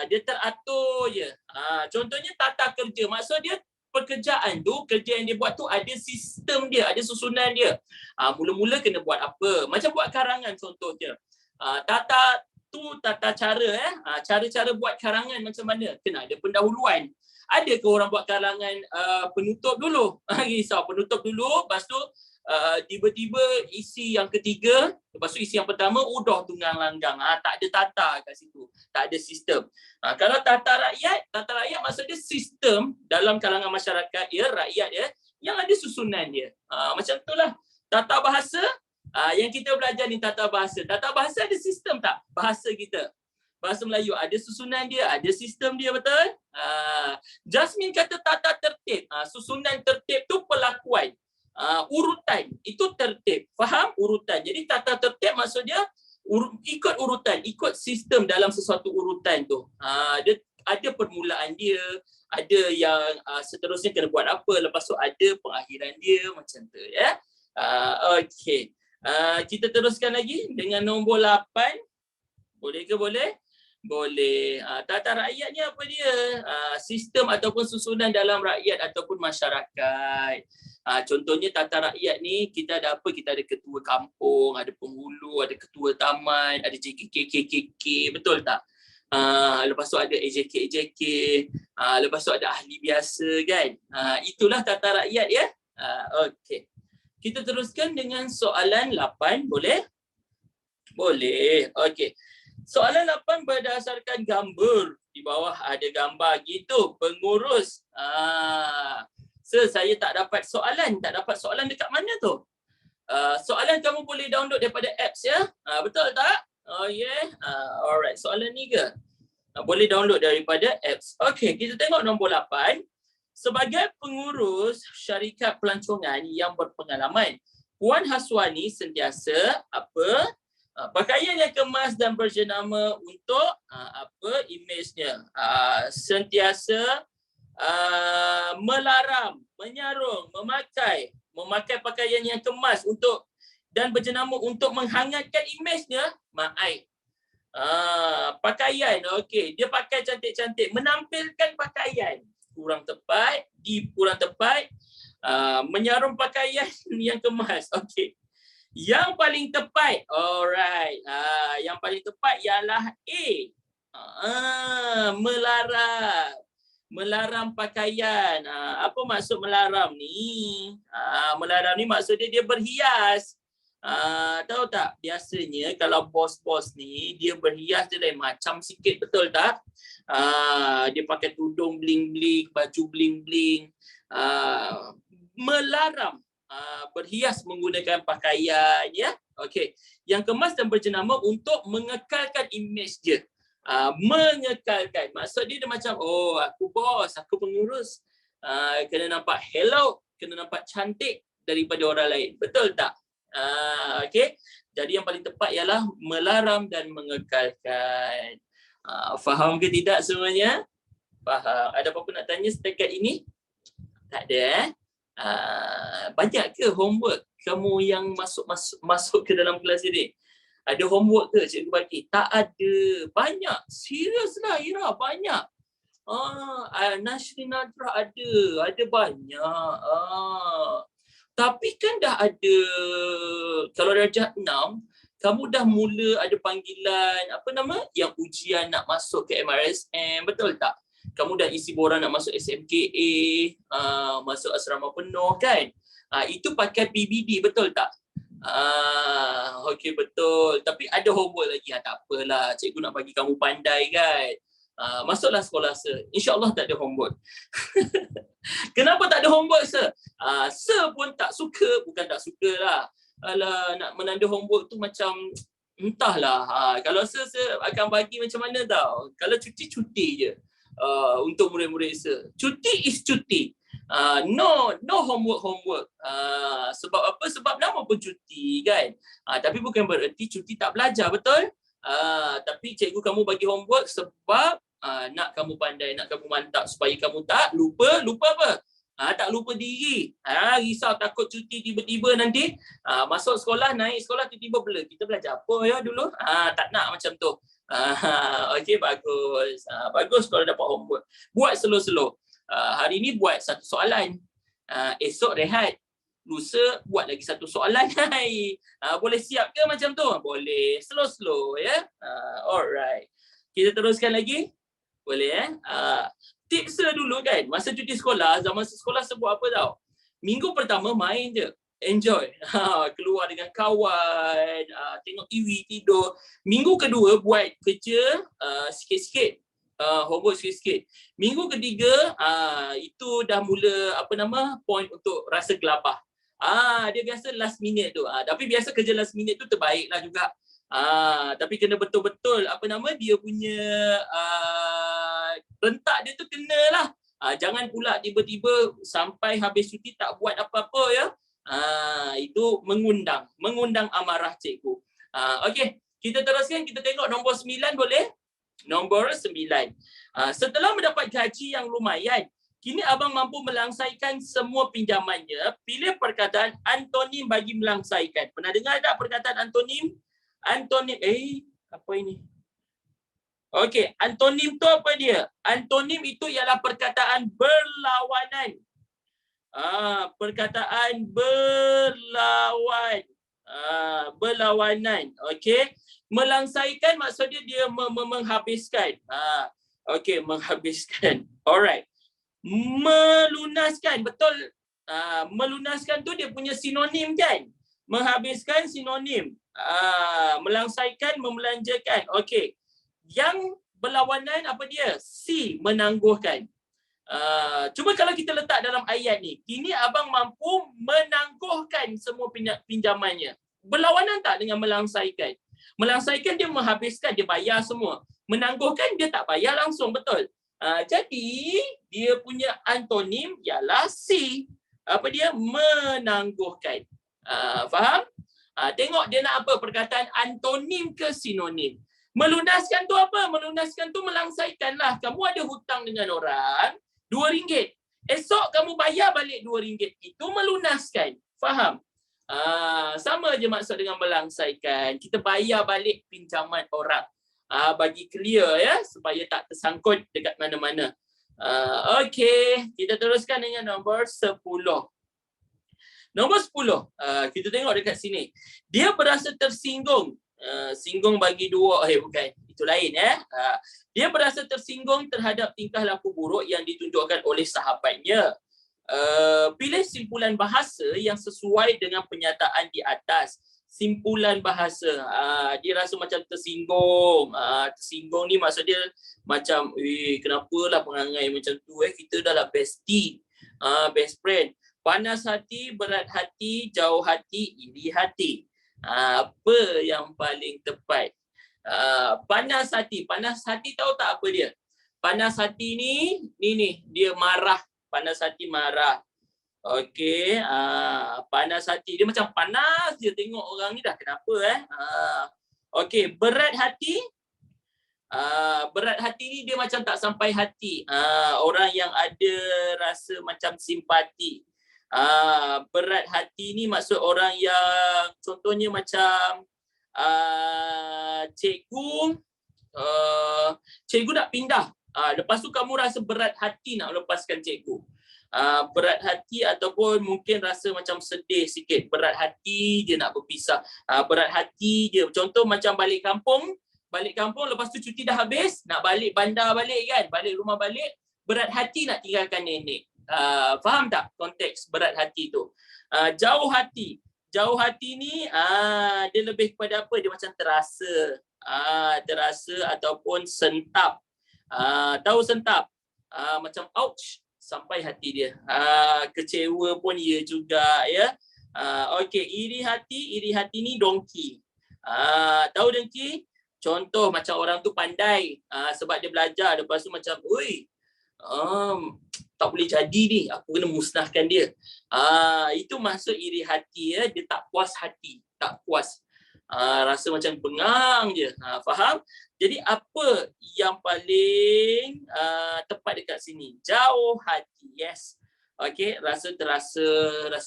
Dia teratur je. Contohnya tata kerja. Maksud dia pekerjaan tu, kerja yang dia buat tu ada sistem dia, ada susunan dia. Mula-mula kena buat apa? Macam buat karangan contohnya. Tata cara cara-cara buat karangan macam mana? Kena ada pendahuluan. Ada ke orang buat karangan penutup dulu? Risau penutup dulu, lepas tu tiba-tiba isi yang ketiga, lepas tu isi yang pertama udah tunggang langgang. Tak ada tata kat situ, tak ada sistem. Kalau tata rakyat maksudnya sistem dalam kalangan masyarakat ya, rakyat ya, yang ada susunan dia. Macam itulah. Tata bahasa, yang kita belajar ni tata bahasa. Tata bahasa ada sistem tak? Bahasa kita. Bahasa Melayu ada susunan dia, ada sistem dia, betul? Jasmine kata tata tertib. Susunan tertib tu perlakuan. Urutan itu tertib. Faham? Urutan. Jadi tata tertib maksudnya ikut urutan, ikut sistem dalam sesuatu urutan tu. Dia ada permulaan dia, ada yang seterusnya kena buat apa, lepas tu ada pengakhiran dia, macam tu ya. Okey. Kita teruskan lagi dengan nombor 8. Boleh ke boleh? Boleh. Tata rakyat ni apa dia? Sistem ataupun susunan dalam rakyat ataupun masyarakat. Contohnya tata rakyat ni kita ada apa? Kita ada ketua kampung, ada penghulu, ada ketua taman, ada JKK, betul tak? Lepas tu ada AJK, lepas tu ada ahli biasa kan? Itulah tata rakyat ya. Okey. Kita teruskan dengan soalan 8, boleh? Boleh. Okey. Soalan 8 berdasarkan gambar. Di bawah ada gambar gitu, pengurus. Saya tak dapat soalan. Tak dapat soalan dekat mana tu? Soalan kamu boleh download daripada apps ya. Betul tak? Oh yeah. Alright. Soalan ni ke? Boleh download daripada apps. Okey, kita tengok nombor 8. Sebagai pengurus syarikat pelancongan yang berpengalaman, Puan Haswani sentiasa apa? Pakaian yang kemas dan berjenama untuk imejnya. Sentiasa melarang, menyarung, memakai pakaian yang kemas untuk dan berjenama untuk menghangatkan imejnya. Pakaian, okey, dia pakai cantik-cantik, menampilkan pakaian kurang tepat, menyarung pakaian yang kemas. Okey. Yang paling tepat, alright. Yang paling tepat ialah A. Melarang pakaian. Apa maksud melarang ni? Melarang ni maksudnya dia berhias. Tahu tak? Biasanya kalau bos-bos ni dia berhias dia lain macam sikit, betul tak? Dia pakai tudung bling-bling, baju bling-bling. Melarang berhias menggunakan pakaian ya. Okey. Yang kemas dan berjenama untuk mengekalkan imej dia. Mengekalkan. Maksud dia macam aku bos, aku pengurus. Kena nampak hello, kena nampak cantik daripada orang lain. Betul tak? Okey. Jadi yang paling tepat ialah melarang dan mengekalkan. Faham ke tidak semuanya? Faham. Ada apa-apa nak tanya setakat ini? Tak ada banyak ke homework kamu yang masuk ke dalam kelas ini? Ada homework ke cikgu bagi? Tak ada. Banyak. Serius lah Ira, banyak. Nashri Nadra ada banyak. Tapi kan dah ada, kalau darjah 6 kamu dah mula ada panggilan yang ujian nak masuk ke MRSM, betul tak? Kamu dah isi borang nak masuk SMKA, masuk asrama penuh kan? Itu pakai PBD, betul tak? Okey, betul. Tapi ada homework lagi. Tak apalah, cikgu nak bagi kamu pandai kan? Masuklah sekolah Sir. InsyaAllah tak ada homework. Kenapa tak ada homework Sir? Sir pun tak suka, bukan tak suka lah. Alah, nak menanda homework tu macam entahlah. Kalau Sir akan bagi macam mana tau. Kalau cuti je. Untuk murid-murid Sir. Cuti is cuti. No homework. Sebab apa? Sebab nama pun cuti kan. Tapi bukan bererti cuti tak belajar, betul? Tapi cikgu kamu bagi homework sebab Nak kamu pandai, nak kamu mantap supaya kamu tak lupa apa? Tak lupa diri. Risau takut cuti tiba-tiba nanti masuk sekolah, naik sekolah tiba-tiba blur. Kita belajar apa ya dulu? Tak nak macam tu. Okey, bagus. Bagus kalau dapat homework. Buat slow-slow. Hari ni buat satu soalan. Esok rehat. Lusa buat lagi satu soalan. Boleh siap ke macam tu? Boleh. Slow-slow ya. Alright. Kita teruskan lagi. Boleh tips dulu kan, masa cuti sekolah, zaman sekolah sebut apa tau? Minggu pertama main je, enjoy. Keluar dengan kawan, tengok TV, tidur. Minggu kedua buat kerja sikit-sikit, homework sikit-sikit. Minggu ketiga itu dah mula point untuk rasa gelabah. Dia biasa last minute tu. Tapi biasa kerja last minute tu terbaiklah juga. Tapi kena betul-betul dia punya rentak dia tu kenalah. Jangan pula tiba-tiba sampai habis cuti tak buat apa-apa ya. Itu mengundang amarah cikgu. Okey, kita teruskan, kita tengok nombor 9 boleh? Nombor 9. Setelah mendapat gaji yang lumayan, kini abang mampu melangsaikan semua pinjamannya. Pilih perkataan antonim bagi melangsaikan. Pernah dengar tak perkataan antonim? Antonim, apa ini? Okey, antonim tu apa dia? Antonim itu ialah perkataan berlawanan. Perkataan berlawanan. Okey. Melangsaikan maksudnya dia menghabiskan. Okey, menghabiskan. Alright. Melunaskan, betul. Melunaskan tu dia punya sinonim kan? Menghabiskan sinonim. Melangsaikan, membelanjakan. Okey. Yang berlawanan apa dia? C, menangguhkan. Cuba kalau kita letak dalam ayat ni, kini abang mampu menangguhkan semua pinjamannya. Berlawanan tak dengan melangsaikan? Melangsaikan dia menghabiskan, dia bayar semua. Menangguhkan dia tak bayar langsung, betul? Jadi dia punya antonim ialah C. Apa dia? Menangguhkan. Faham? Tengok dia nak apa? Perkataan antonim ke sinonim? Melunaskan tu apa? Melunaskan tu melangsaikan lah. Kamu ada hutang dengan orang RM2. Esok kamu bayar balik RM2. Itu melunaskan. Faham? Sama je maksud dengan melangsaikan. Kita bayar balik pinjaman orang. Bagi clear ya, supaya tak tersangkut dekat mana-mana. Okey, kita teruskan dengan nombor 10. Nombor 10, kita tengok dekat sini. Dia berasa tersinggung. Singgung bagi dua, bukan. Itu lain ya. Dia berasa tersinggung terhadap tingkah laku buruk yang ditunjukkan oleh sahabatnya. Pilih simpulan bahasa yang sesuai dengan penyataan di atas. Simpulan bahasa. Dia rasa macam tersinggung. Tersinggung ni maksud dia macam, kenapalah perangai macam tu? Kita dah lah bestie. Best friend. Panas hati, berat hati, jauh hati, iri hati. Apa yang paling tepat? Panas hati. Panas hati tahu tak apa dia? Panas hati ni dia marah. Panas hati marah. Okey, panas hati. Dia macam panas je tengok orang ni dah kenapa Okey, berat hati. Berat hati ni dia macam tak sampai hati. Orang yang ada rasa macam simpati. Berat hati ni maksud orang yang contohnya macam cikgu nak pindah. Lepas tu kamu rasa berat hati nak lepaskan cikgu. Berat hati ataupun mungkin rasa macam sedih sikit. Berat hati dia nak berpisah. Berat hati dia. Contoh macam balik kampung lepas tu cuti dah habis, nak balik bandar balik kan, balik rumah balik, berat hati nak tinggalkan nenek. Faham tak konteks berat hati tu? Jauh hati. Jauh hati ni dia lebih kepada apa? Dia macam terasa. Terasa ataupun sentap. Tahu sentap? Macam ouch sampai hati dia. Kecewa pun ia juga ya. Okey, iri hati ni dongki. Tahu dongki? Contoh macam orang tu pandai sebab dia belajar, lepas tu macam tak boleh jadi ni, aku kena musnahkan dia. Itu maksud iri hati ya, dia tak puas hati, tak puas. Rasa macam bengang je. Faham? Jadi apa yang paling tepat dekat sini? Jauh hati. Yes. Okey, rasa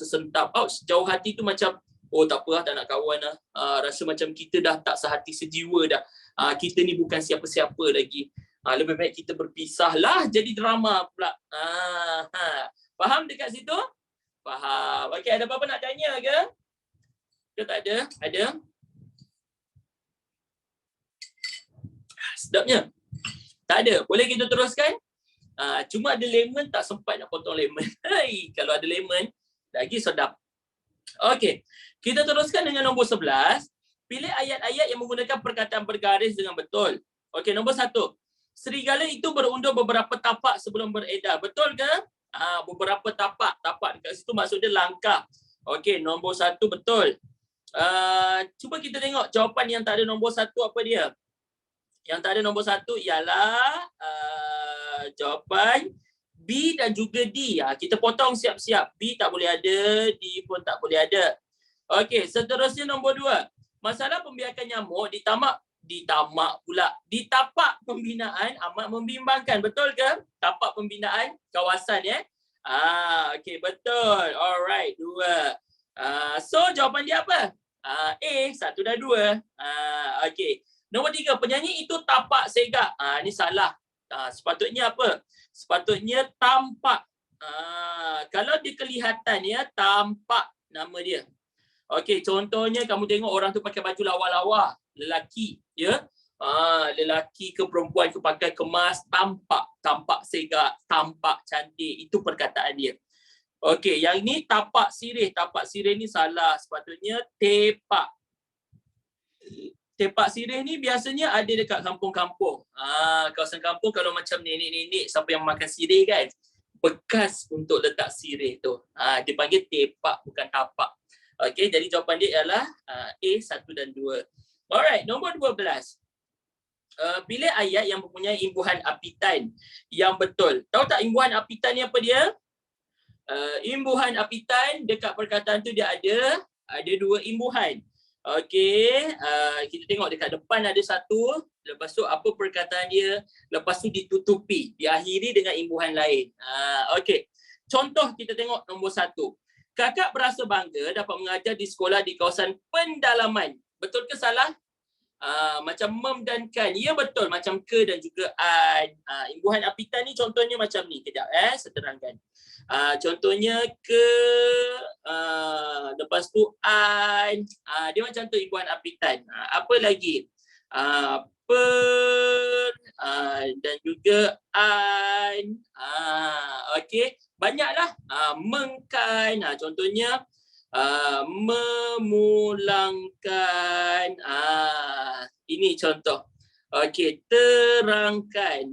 sentap. Ouch, jauh hati tu macam oh tak apa lah, tak nak kawan lah. Rasa macam kita dah tak sehati sejiwa dah. Kita ni bukan siapa-siapa lagi. Lebih baik kita berpisah lah, jadi drama pula. Faham dekat situ? Faham. Okey, ada apa-apa nak tanya ke? Ke tak ada? Ada? Sedapnya. Tak ada. Boleh kita teruskan? Cuma ada lemon, tak sempat nak potong lemon. Hai, kalau ada lemon, lagi sedap. Okey. Kita teruskan dengan nombor 11. Pilih ayat-ayat yang menggunakan perkataan bergaris dengan betul. Okey, nombor 1. Serigala itu berundur beberapa tapak sebelum beredar. Betul ke? Beberapa tapak. Tapak dekat situ maksudnya langkah. Okey, nombor 1 betul. Cuba kita tengok jawapan yang tak ada nombor 1 apa dia? Yang tak ada nombor 1 ialah jawapan B dan juga D. Kita potong siap-siap. B tak boleh ada, D pun tak boleh ada. Okey, seterusnya nombor 2. Masalah pembiakan nyamuk ditapak pembinaan amat membimbangkan. Betul ke? Tapak pembinaan kawasan ya. Okey, betul. Alright, 2. So jawapan dia apa? A, 1 dan 2. Okey. Nombor 3, penyanyi itu tapak segak. Ni salah. Sepatutnya apa? Sepatutnya tampak. Kalau dia kelihatan ya, tampak nama dia. Okey, contohnya kamu tengok orang tu pakai baju lawa-lawa, lelaki, ya. Lelaki ke perempuan ke pakai kemas, tampak segak, tampak cantik. Itu perkataan dia. Okey, yang ni tapak sirih. Tapak sirih ni salah. Sepatutnya tepak. Tepak sirih ni biasanya ada dekat kampung-kampung. Kawasan kampung kalau macam nenek-nenek siapa yang makan sirih kan, bekas untuk letak sirih tu. Dia panggil tepak bukan tapak. Okey, jadi jawapan dia ialah A, 1 dan 2. Alright, nombor 12. Pilih ayat yang mempunyai imbuhan apitan yang betul. Tahu tak imbuhan apitan ni apa dia? Imbuhan apitan dekat perkataan tu dia ada 2 imbuhan. Okey, kita tengok dekat depan ada 1, lepas tu apa perkataan dia, lepas tu ditutupi, diakhiri dengan imbuhan lain. Okey, contoh kita tengok nombor 1. Kakak berasa bangga dapat mengajar di sekolah di kawasan pendalaman. Betul ke salah? Macam mem dan kan. Ya betul, macam ke dan juga an. Imbuhan apitan ni contohnya macam ni. Kejap saya terangkan. Contohnya ke, lepas tu an. Dia macam tu imbuhan apitan. Apa lagi? Per, dan juga an. Okey, banyaklah. Mengkan. Contohnya memulangkan. Ini contoh. Okey, terangkan.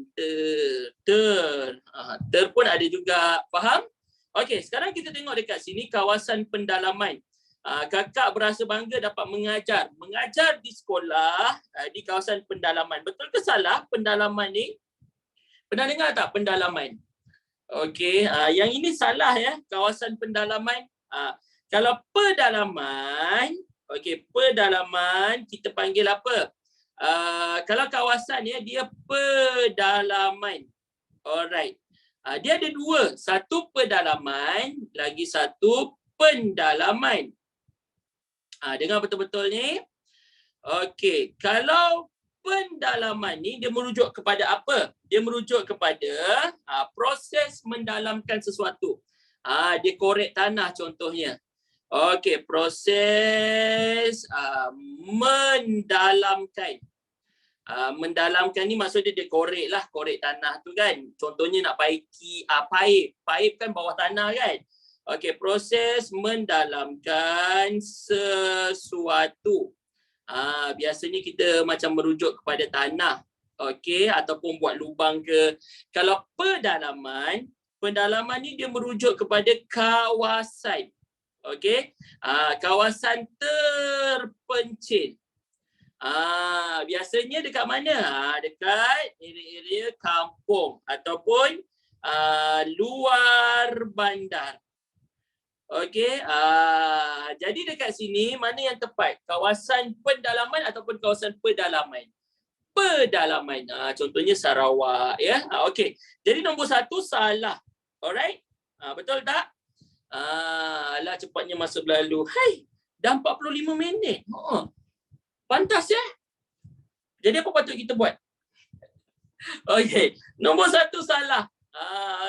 Ter pun ada juga. Faham? Okey, sekarang kita tengok dekat sini kawasan pendalaman. Kakak berasa bangga dapat mengajar di sekolah di kawasan pendalaman. Betul ke salah pendalaman ni? Pernah dengar tak pendalaman? Okey, yang ini salah ya, kawasan pendalaman. Kalau pedalaman, okey, pedalaman kita panggil apa? Kalau kawasan ya, dia pedalaman. Alright. Dia ada 2, 1 pedalaman, lagi 1 pendalaman. Dengar betul-betul ni. Okey, kalau pendalaman ni dia merujuk kepada apa? Dia merujuk kepada proses mendalamkan sesuatu. Dia korek tanah contohnya. Okey, proses mendalamkan. Mendalamkan ni maksudnya dia korek lah, korek tanah tu kan. Contohnya nak paiki paip kan bawah tanah kan. Okey, proses mendalamkan sesuatu. Biasanya kita macam merujuk kepada tanah. Okey, ataupun buat lubang ke. Kalau pendalaman ni dia merujuk kepada kawasan. Okey, kawasan terpencil. Biasanya dekat mana? Dekat area-area kampung ataupun luar bandar. Okey, jadi dekat sini mana yang tepat? Kawasan pendalaman ataupun kawasan pedalaman? Pedalaman. Contohnya Sarawak ya. Okey. Jadi nombor 1 salah. Alright? Betul tak? Alah cepatnya masa berlalu. Hai, dah 45 minit. Pantas ya? Jadi apa patut kita buat? Okey. Nombor 1 salah.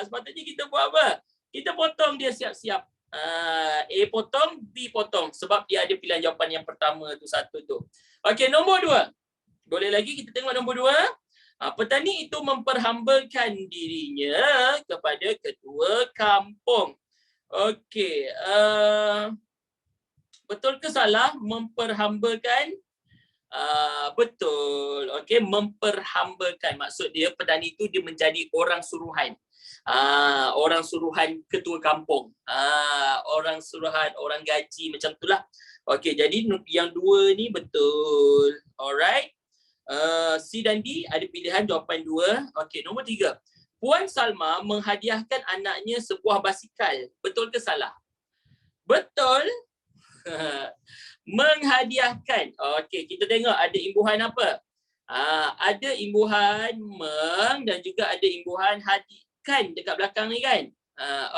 Sepatutnya kita buat apa? Kita potong dia siap-siap. A potong, B potong sebab dia ada pilihan jawapan yang pertama tu satu tu. Okey, nombor 2. Boleh lagi kita tengok nombor 2. Petani itu memperhambakan dirinya kepada ketua kampung. Okey, betul ke salah memperhambakan? Betul. Okey, memperhambakan. Maksud dia petani itu dia menjadi orang suruhan. Orang suruhan ketua kampung. Orang suruhan, orang gaji macam itulah. Okey, jadi yang 2 ni betul. Alright. C dan D ada pilihan jawapan 2. Okey, nombor 3. Puan Salma menghadiahkan anaknya sebuah basikal. Betul ke salah? Betul. Menghadiahkan. Okey, kita tengok ada imbuhan apa? Ada imbuhan meng dan juga ada imbuhan hadikan dekat belakang ni kan?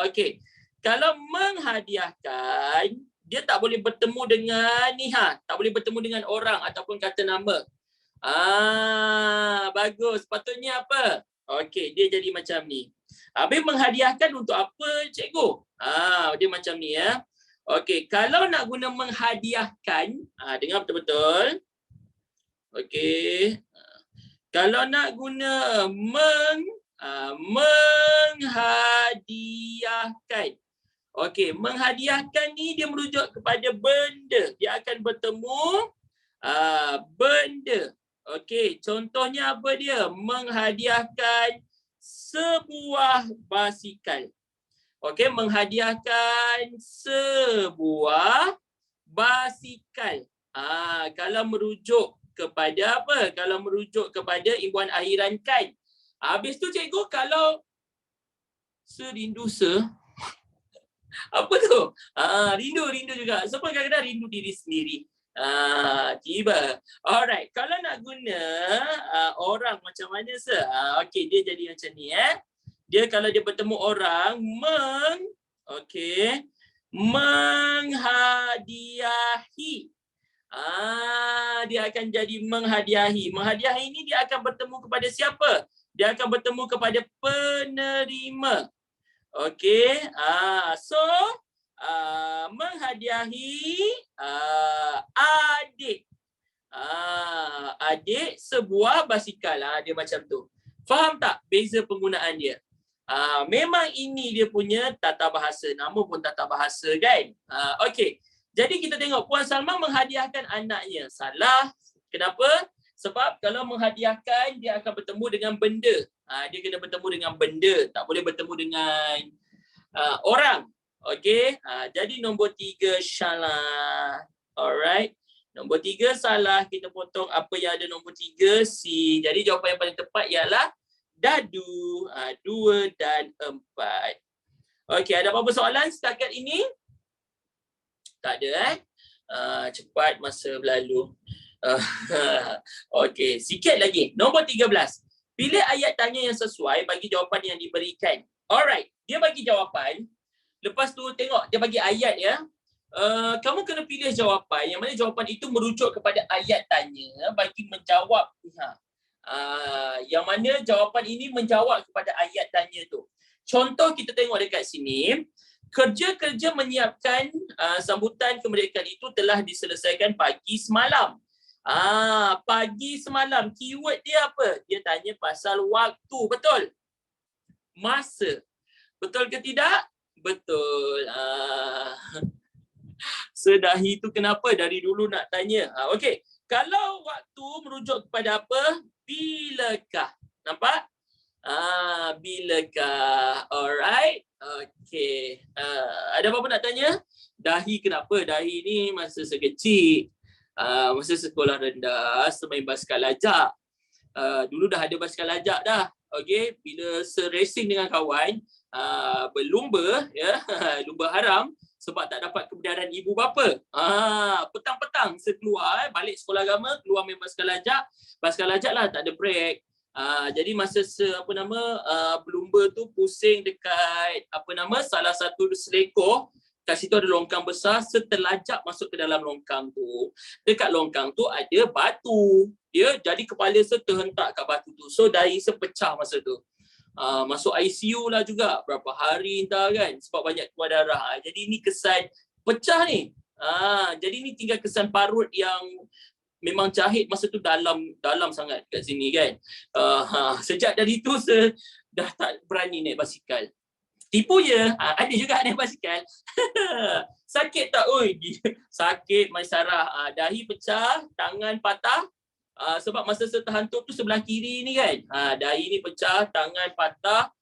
Okey. Kalau menghadiahkan, dia tak boleh bertemu dengan ni tak boleh bertemu dengan orang ataupun kata nama. Bagus. Patutnya apa? Okey, dia jadi macam ni. Habis menghadiahkan untuk apa, cikgu? Dia macam ni ya. Okey, kalau nak guna menghadiahkan, dengar betul-betul. Okey. Kalau nak guna menghadiahkan. Okey, menghadiahkan ni dia merujuk kepada benda. Dia akan bertemu benda. Okey, contohnya apa dia? Menghadiahkan sebuah basikal. Okey, menghadiahkan sebuah basikal. Kalau merujuk kepada apa? Kalau merujuk kepada imbuhan akhiran kan. Habis tu cikgu kalau serindu apa tu? Rindu juga. Sebab kadang-kadang rindu diri sendiri. Tiba. Alright, kalau nak guna orang macam mana okey, dia jadi macam ni Dia kalau dia bertemu orang menghadiahi. Dia akan jadi menghadiahi. Menghadiahi ini dia akan bertemu kepada siapa? Dia akan bertemu kepada penerima. Okey. So menghadiahi adik. Adik sebuah basikal. Dia macam tu. Faham tak beza penggunaan dia? Memang ini dia punya tata bahasa. Nama pun tata bahasa kan? Okey. Jadi kita tengok Puan Salma menghadiahkan anaknya. Salah. Kenapa? Sebab kalau menghadiahkan dia akan bertemu dengan benda. Dia kena bertemu dengan benda. Tak boleh bertemu dengan orang. Okey. Jadi nombor 3 salah. Alright. Nombor 3 salah. Kita potong apa yang ada nombor 3 C. Jadi jawapan yang paling tepat ialah dadu. 2 dan 4. Okey, ada apa-apa soalan setakat ini? Tak ada cepat masa berlalu. Okey, sikit lagi. Nombor 13. Pilih ayat tanya yang sesuai bagi jawapan yang diberikan. Alright, dia bagi jawapan. Lepas tu tengok dia bagi ayat ya. Kamu kena pilih jawapan yang mana jawapan itu merujuk kepada ayat tanya bagi menjawab. Yang mana jawapan ini menjawab kepada ayat tanya tu. Contoh kita tengok dekat sini. Kerja-kerja menyiapkan sambutan kemerdekaan itu telah diselesaikan pagi semalam. Pagi semalam. Keyword dia apa? Dia tanya pasal waktu. Betul? Masa. Betul ke tidak? Betul. Sedahi tu kenapa dari dulu nak tanya? Okey. Kalau waktu merujuk kepada apa? Bilakah? Nampak? Bilakah? Alright. Okey. Ada apa-apa nak tanya? Dahi kenapa? Dahi ni masa sekecil. Masa sekolah rendah, semain basikal lajak. Dulu dah ada basikal lajak dah. Okey, bila seracing dengan kawan, berlumba ya, lumba haram, sebab tak dapat kebenaran ibu bapa. Petang-petang saya keluar, balik sekolah agama, keluar main basikal lajak. Basikal lajak lah, tak ada break. Jadi masa berlumba tu pusing dekat salah satu selekor. Kat situ ada longkang besar, seterlajak masuk ke dalam longkang tu. Dekat longkang tu ada batu. Dia jadi kepala saya terhentak kat batu tu. So dahi saya pecah masa tu. Masuk ICU lah juga berapa hari entah kan, sebab banyak keluar darah. Jadi ni kesan pecah ni. Jadi ni tinggal kesan parut yang memang jahit masa tu dalam sangat kat sini kan. Sejak dari tu saya dah tak berani naik basikal. Tipu je, ada juga naik basikal. Sakit tak? Oi, sakit Maisarah. Dahi pecah, tangan patah. Sebab masa saya terhantuk tu sebelah kiri ni kan. Dahi ni pecah, tangan patah.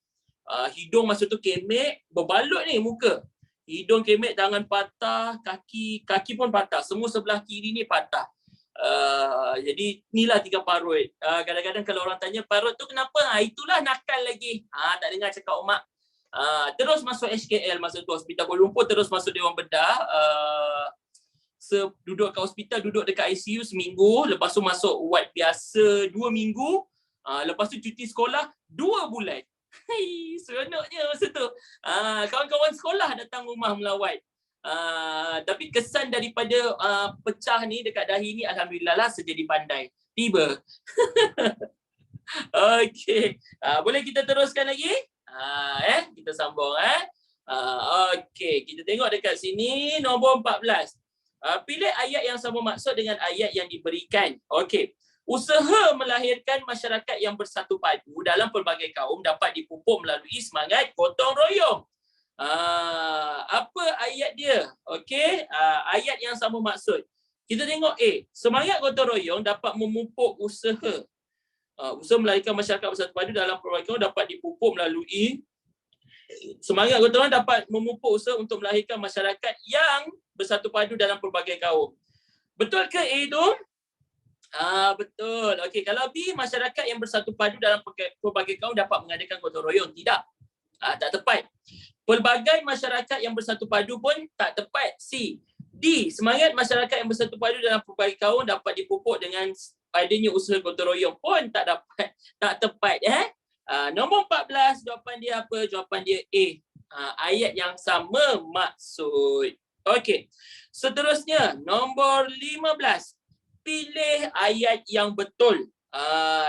Hidung masa tu kemek, berbalut ni muka. Hidung kemek, tangan patah, kaki pun patah. Semua sebelah kiri ni patah. Jadi inilah 3 parut. Kadang-kadang kalau orang tanya parut tu kenapa? Itulah nakal lagi. Tak dengar cakap mak. Terus masuk HKL masa tu, Hospital Kuala Lumpur, terus masuk Dewan Bedah. Duduk kat hospital, duduk dekat ICU seminggu, lepas tu masuk ward biasa 2 minggu, lepas tu cuti sekolah 2 bulan. Seronoknya masa tu. Kawan-kawan sekolah datang rumah melawat. Tapi kesan daripada pecah ni dekat dahi ni, alhamdulillah lah saya jadi pandai. Tiba. Okey. Boleh kita teruskan lagi? Kita sambung okey, kita tengok dekat sini nombor 14. Pilih ayat yang sama maksud dengan ayat yang diberikan. Okey. Usaha melahirkan masyarakat yang bersatu padu dalam pelbagai kaum dapat dipupuk melalui semangat gotong royong. Apa ayat dia? Okey, ayat yang sama maksud. Kita tengok semangat gotong royong dapat memupuk usaha. Usaha melahirkan masyarakat bersatu padu dalam pelbagai kaum dapat dipupuk melalui semangat gotong royong dapat memupuk usaha untuk melahirkan masyarakat yang bersatu padu dalam pelbagai kaum. Betul ke A itu? Betul. Okey, kalau B, masyarakat yang bersatu padu dalam pelbagai kaum dapat mengadakan gotong royong. Tidak. Tak tepat. Pelbagai masyarakat yang bersatu padu pun tak tepat. C. D. Semangat masyarakat yang bersatu padu dalam pelbagai kaum dapat dipupuk dengan adanya usaha gotong royong pun tak dapat, tak tepat. Nombor 14, jawapan dia apa? Jawapan dia A. Ayat yang sama maksud. Okey. Seterusnya, nombor 15. Pilih ayat yang betul.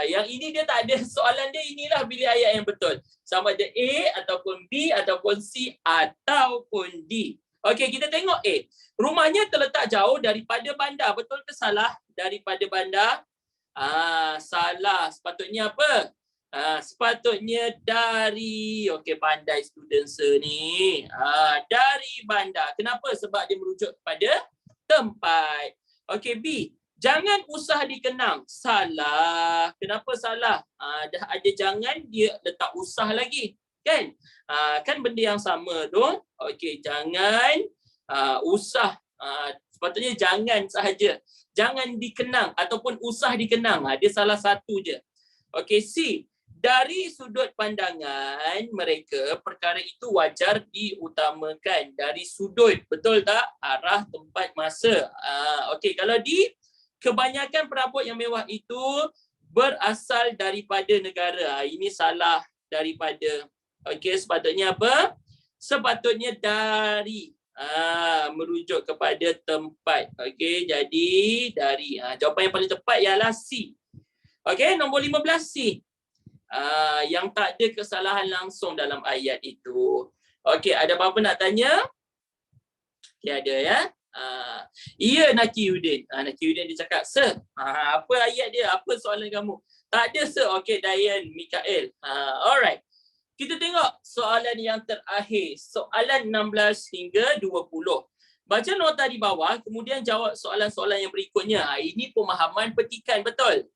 Yang ini dia tak ada soalan dia, inilah pilih ayat yang betul. Sama ada A ataupun B ataupun C ataupun D. Okey, kita tengok A. Rumahnya terletak jauh daripada bandar. Betul ke salah? Daripada bandar? Salah. Sepatutnya apa? Sepatutnya dari. Okey, pandai student ni. Dari bandar. Kenapa? Sebab dia merujuk kepada tempat. Okey, B. Jangan usah dikenang. Salah. Kenapa salah? Dah ada jangan, dia letak usah lagi. Kan? Kan benda yang sama tu. Okey, jangan usah. Sepatutnya jangan sahaja. Jangan dikenang ataupun usah dikenang. Dia salah satu je. Okey, C. Dari sudut pandangan mereka, perkara itu wajar diutamakan. Dari sudut, betul tak? Arah, tempat, masa. Okey, kalau di kebanyakan perabot yang mewah itu berasal daripada negara. Ini salah daripada. Okey, sepatutnya apa? Sepatutnya dari. Merujuk kepada tempat. Okey, jadi dari. Jawapan yang paling tepat ialah C. Okey, nombor 15 C. Yang tak ada kesalahan langsung dalam ayat itu. Okey, ada apa-apa nak tanya? Okey, ada ya. Ya, Naki Udin. Naki Udin dia cakap, Sir, apa ayat dia? Apa soalan kamu? Tak ada, Sir. Okey, Dayan, Mikael. Alright. Kita tengok soalan yang terakhir. Soalan 16 hingga 20. Baca nota di bawah, kemudian jawab soalan-soalan yang berikutnya. Ini pemahaman petikan, betul?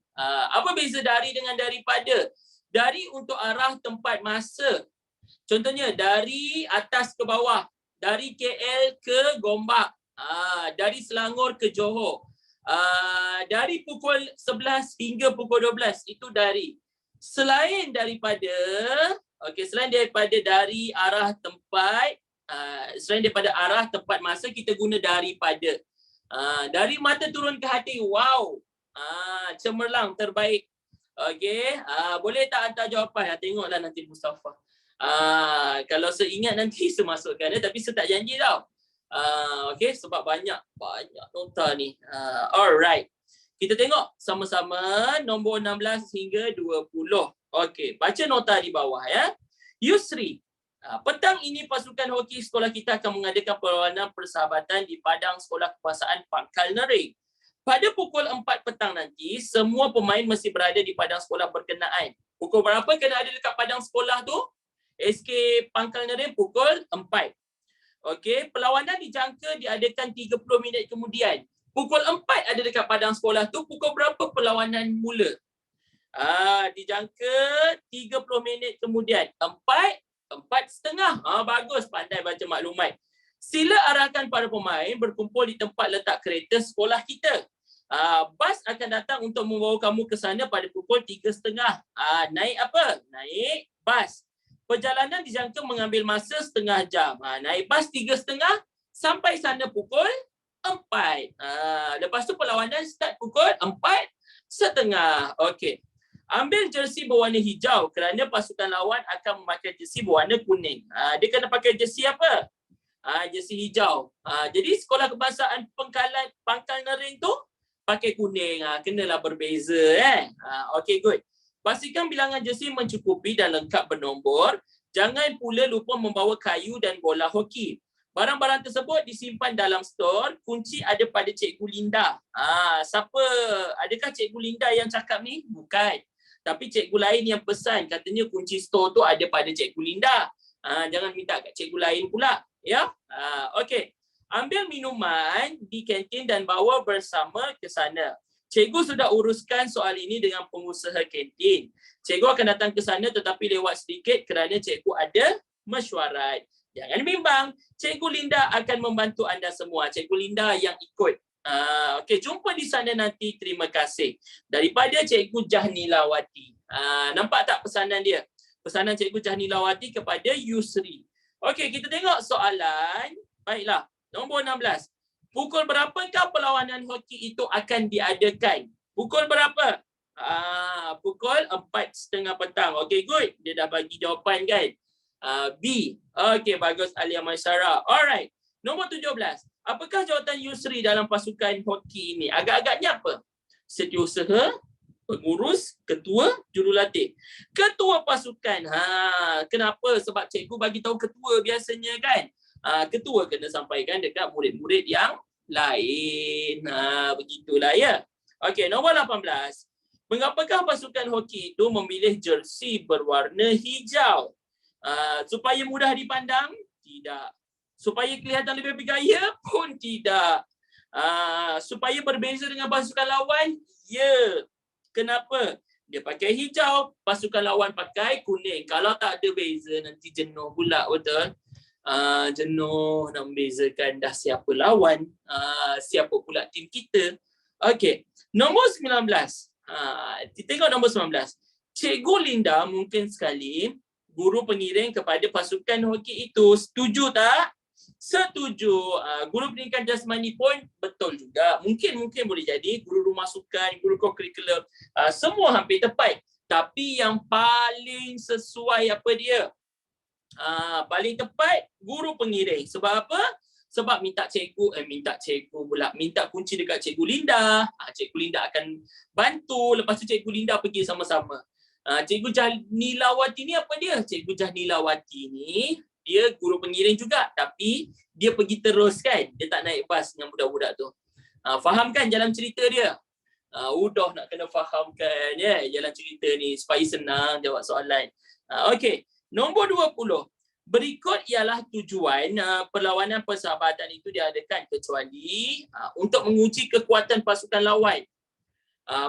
Apa beza dari dengan daripada? Dari untuk arah, tempat, masa. Contohnya, dari atas ke bawah. Dari KL ke Gombak. Dari Selangor ke Johor. Dari pukul 11 hingga pukul 12. Itu dari. Selain daripada, selain daripada dari arah, tempat, Selain daripada arah, tempat, masa, kita guna daripada. Dari mata turun ke hati. Wow. Cemerlang, terbaik. Okey. Boleh tak hantar jawapan? Tengoklah nanti Mustafa. Kalau saya ingat nanti saya masukkan. Tapi saya tak janji tau. Okey, sebab banyak nota ni. Alright. Kita tengok sama-sama nombor 16 hingga 20. Okey, baca nota di bawah ya. Yusri. Petang ini pasukan hoki sekolah kita akan mengadakan perlawanan persahabatan di padang sekolah kebangsaan Pangkal Nering. Pada pukul 4 petang nanti, semua pemain mesti berada di padang sekolah berkenaan. Pukul berapa kena ada dekat padang sekolah tu? SK Pangkal Nering pukul 4. Okey, perlawanan dijangka diadakan 30 minit kemudian. Pukul 4 ada dekat padang sekolah tu, pukul berapa perlawanan mula? Dijangka 30 minit kemudian. 4:30. Bagus, pandai baca maklumat. Sila arahkan para pemain berkumpul di tempat letak kereta sekolah kita. Bas akan datang untuk membawa kamu ke sana pada pukul 3:30. Naik apa? Naik bas. Perjalanan dijangka mengambil masa setengah jam. Naik bas 3:30 sampai sana pukul 4. Lepas tu perlawanan start pukul 4:30. Okey. Ambil jersey berwarna hijau kerana pasukan lawan akan memakai jersey berwarna kuning. Dia kena pakai jersey apa? Jersey hijau. Jadi sekolah kebangsaan Pangkal Nering tu pakai kuning. Kenalah berbeza Okey, good. Pastikan bilangan jersey mencukupi dan lengkap bernombor. Jangan pula lupa membawa kayu dan bola hoki. Barang-barang tersebut disimpan dalam stor. Kunci ada pada Cikgu Linda. Siapa? Adakah Cikgu Linda yang cakap ni? Bukan. Tapi cikgu lain yang pesan, katanya kunci stor tu ada pada Cikgu Linda. Jangan minta kat cikgu lain pula. Ya? Okey. Ambil minuman di kantin dan bawa bersama ke sana. Cikgu sudah uruskan soal ini dengan pengusaha kantin. Cikgu akan datang ke sana tetapi lewat sedikit kerana cikgu ada mesyuarat. Jangan bimbang. Cikgu Linda akan membantu anda semua. Cikgu Linda yang ikut. Okey, jumpa di sana nanti. Terima kasih. Daripada Cikgu Jahnilawati. Nampak tak pesanan dia? Pesanan Cikgu Jahnilawati kepada Yusri. Okey, kita tengok soalan. Baiklah, nombor 16. Pukul berapakah perlawanan hoki itu akan diadakan? Pukul berapa? Pukul 4:30 petang. Okey, good. Dia dah bagi jawapan kan? B. Okey, bagus Alia Maisara. Alright. Nombor 17. Apakah jawatan Yusri dalam pasukan hoki ini? Agak-agaknya apa? Setiausaha, pengurus, ketua, jurulatih. Ketua pasukan. Kenapa? Sebab cikgu bagi tahu ketua biasanya kan? Ketua kena sampaikan dekat murid-murid yang lain. Begitulah ya. Okey, nombor 18. Mengapakah pasukan hoki itu memilih jersey berwarna hijau? Supaya mudah dipandang? Tidak. Supaya kelihatan lebih bergaya pun tidak. Supaya berbeza dengan pasukan lawan? Ya. Kenapa? Dia pakai hijau, pasukan lawan pakai kuning. Kalau tak ada beza nanti jenuh pula, betul? Jenuh nak membezakan dah siapa lawan, siapa pula tim kita. Okey, nombor 19. Tengok nombor 19. Cikgu Linda mungkin sekali guru pengiring kepada pasukan hoki itu. Setuju tak? Setuju. Guru pendidikan jasmani pun betul juga. Mungkin boleh jadi guru rumah sukan, guru co-curriculum, semua hampir tepat. Tapi yang paling sesuai apa dia? Paling tepat guru pengiring. Sebab apa? Sebab minta kunci dekat Cikgu Linda. Cikgu Linda akan bantu. Lepas tu Cikgu Linda pergi sama-sama. Cikgu Jahnilawati ni apa dia? Cikgu Jahnilawati ni dia guru pengiring juga, tapi dia pergi terus kan. Dia tak naik bas dengan budak-budak tu. Faham kan jalan cerita dia? Udah nak kena fahamkan ya jalan cerita ni supaya senang jawab soalan. Okey, nombor 20. Berikut ialah tujuan perlawanan persahabatan itu diadakan kecuali untuk menguji kekuatan pasukan lawan.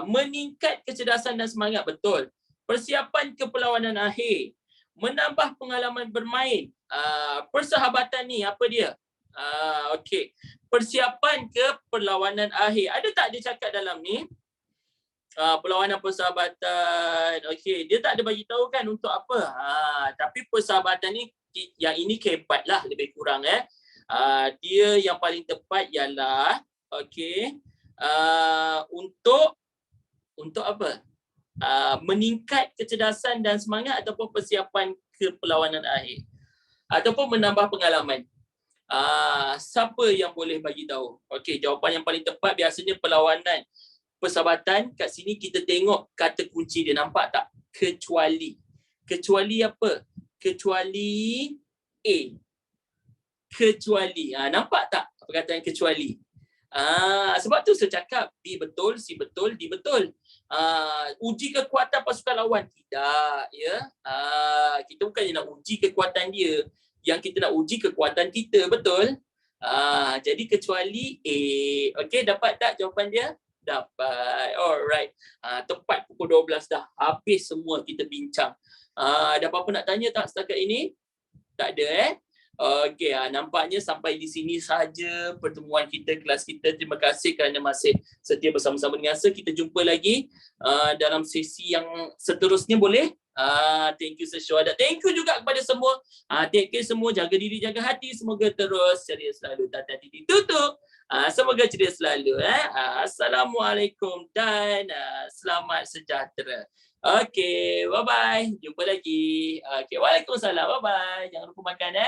Meningkat kecerdasan dan semangat, betul. Persiapan ke perlawanan akhir. Menambah pengalaman bermain. Persahabatan ni apa dia? Okey. Persiapan ke perlawanan akhir. Ada tak dia cakap dalam ni? Perlawanan persahabatan. Okey, dia tak ada bagi tahu kan untuk apa. Tapi persahabatan ni yang ini K4 lah lebih kurang dia yang paling tepat ialah okey untuk apa? Meningkat kecerdasan dan semangat ataupun persiapan ke perlawanan akhir ataupun menambah pengalaman. Siapa yang boleh bagi tahu? Okey, jawapan yang paling tepat biasanya perlawanan persahabatan. Kat sini kita tengok kata kunci dia, nampak tak? Kecuali. Kecuali apa? Kecuali A. Kecuali. Nampak tak perkataan kecuali? Sebab tu saya cakap B betul, C betul, D betul. Uji kekuatan pasukan lawan tidak, ya. Kita bukannya nak uji kekuatan dia, yang kita nak uji kekuatan kita, betul? Jadi kecuali A. Okey, dapat tak jawapan dia? Dapat. Alright. Tepat pukul 12 dah. Habis semua kita bincang. Ada apa-apa nak tanya tak setakat ini? Tak ada Okey, nampaknya sampai di sini sahaja pertemuan kita, kelas kita. Terima kasih kerana masih setia bersama-sama dengan saya. Kita jumpa lagi dalam sesi yang seterusnya, boleh? Thank you Syuhada. Thank you juga kepada semua. Take care semua, jaga diri, jaga hati. Semoga terus ceria selalu. Tak hati ditutup. Semoga ceria selalu. Assalamualaikum dan selamat sejahtera. Okey, bye-bye. Jumpa lagi. Okey, waalaikumsalam. Bye-bye. Jangan lupa makan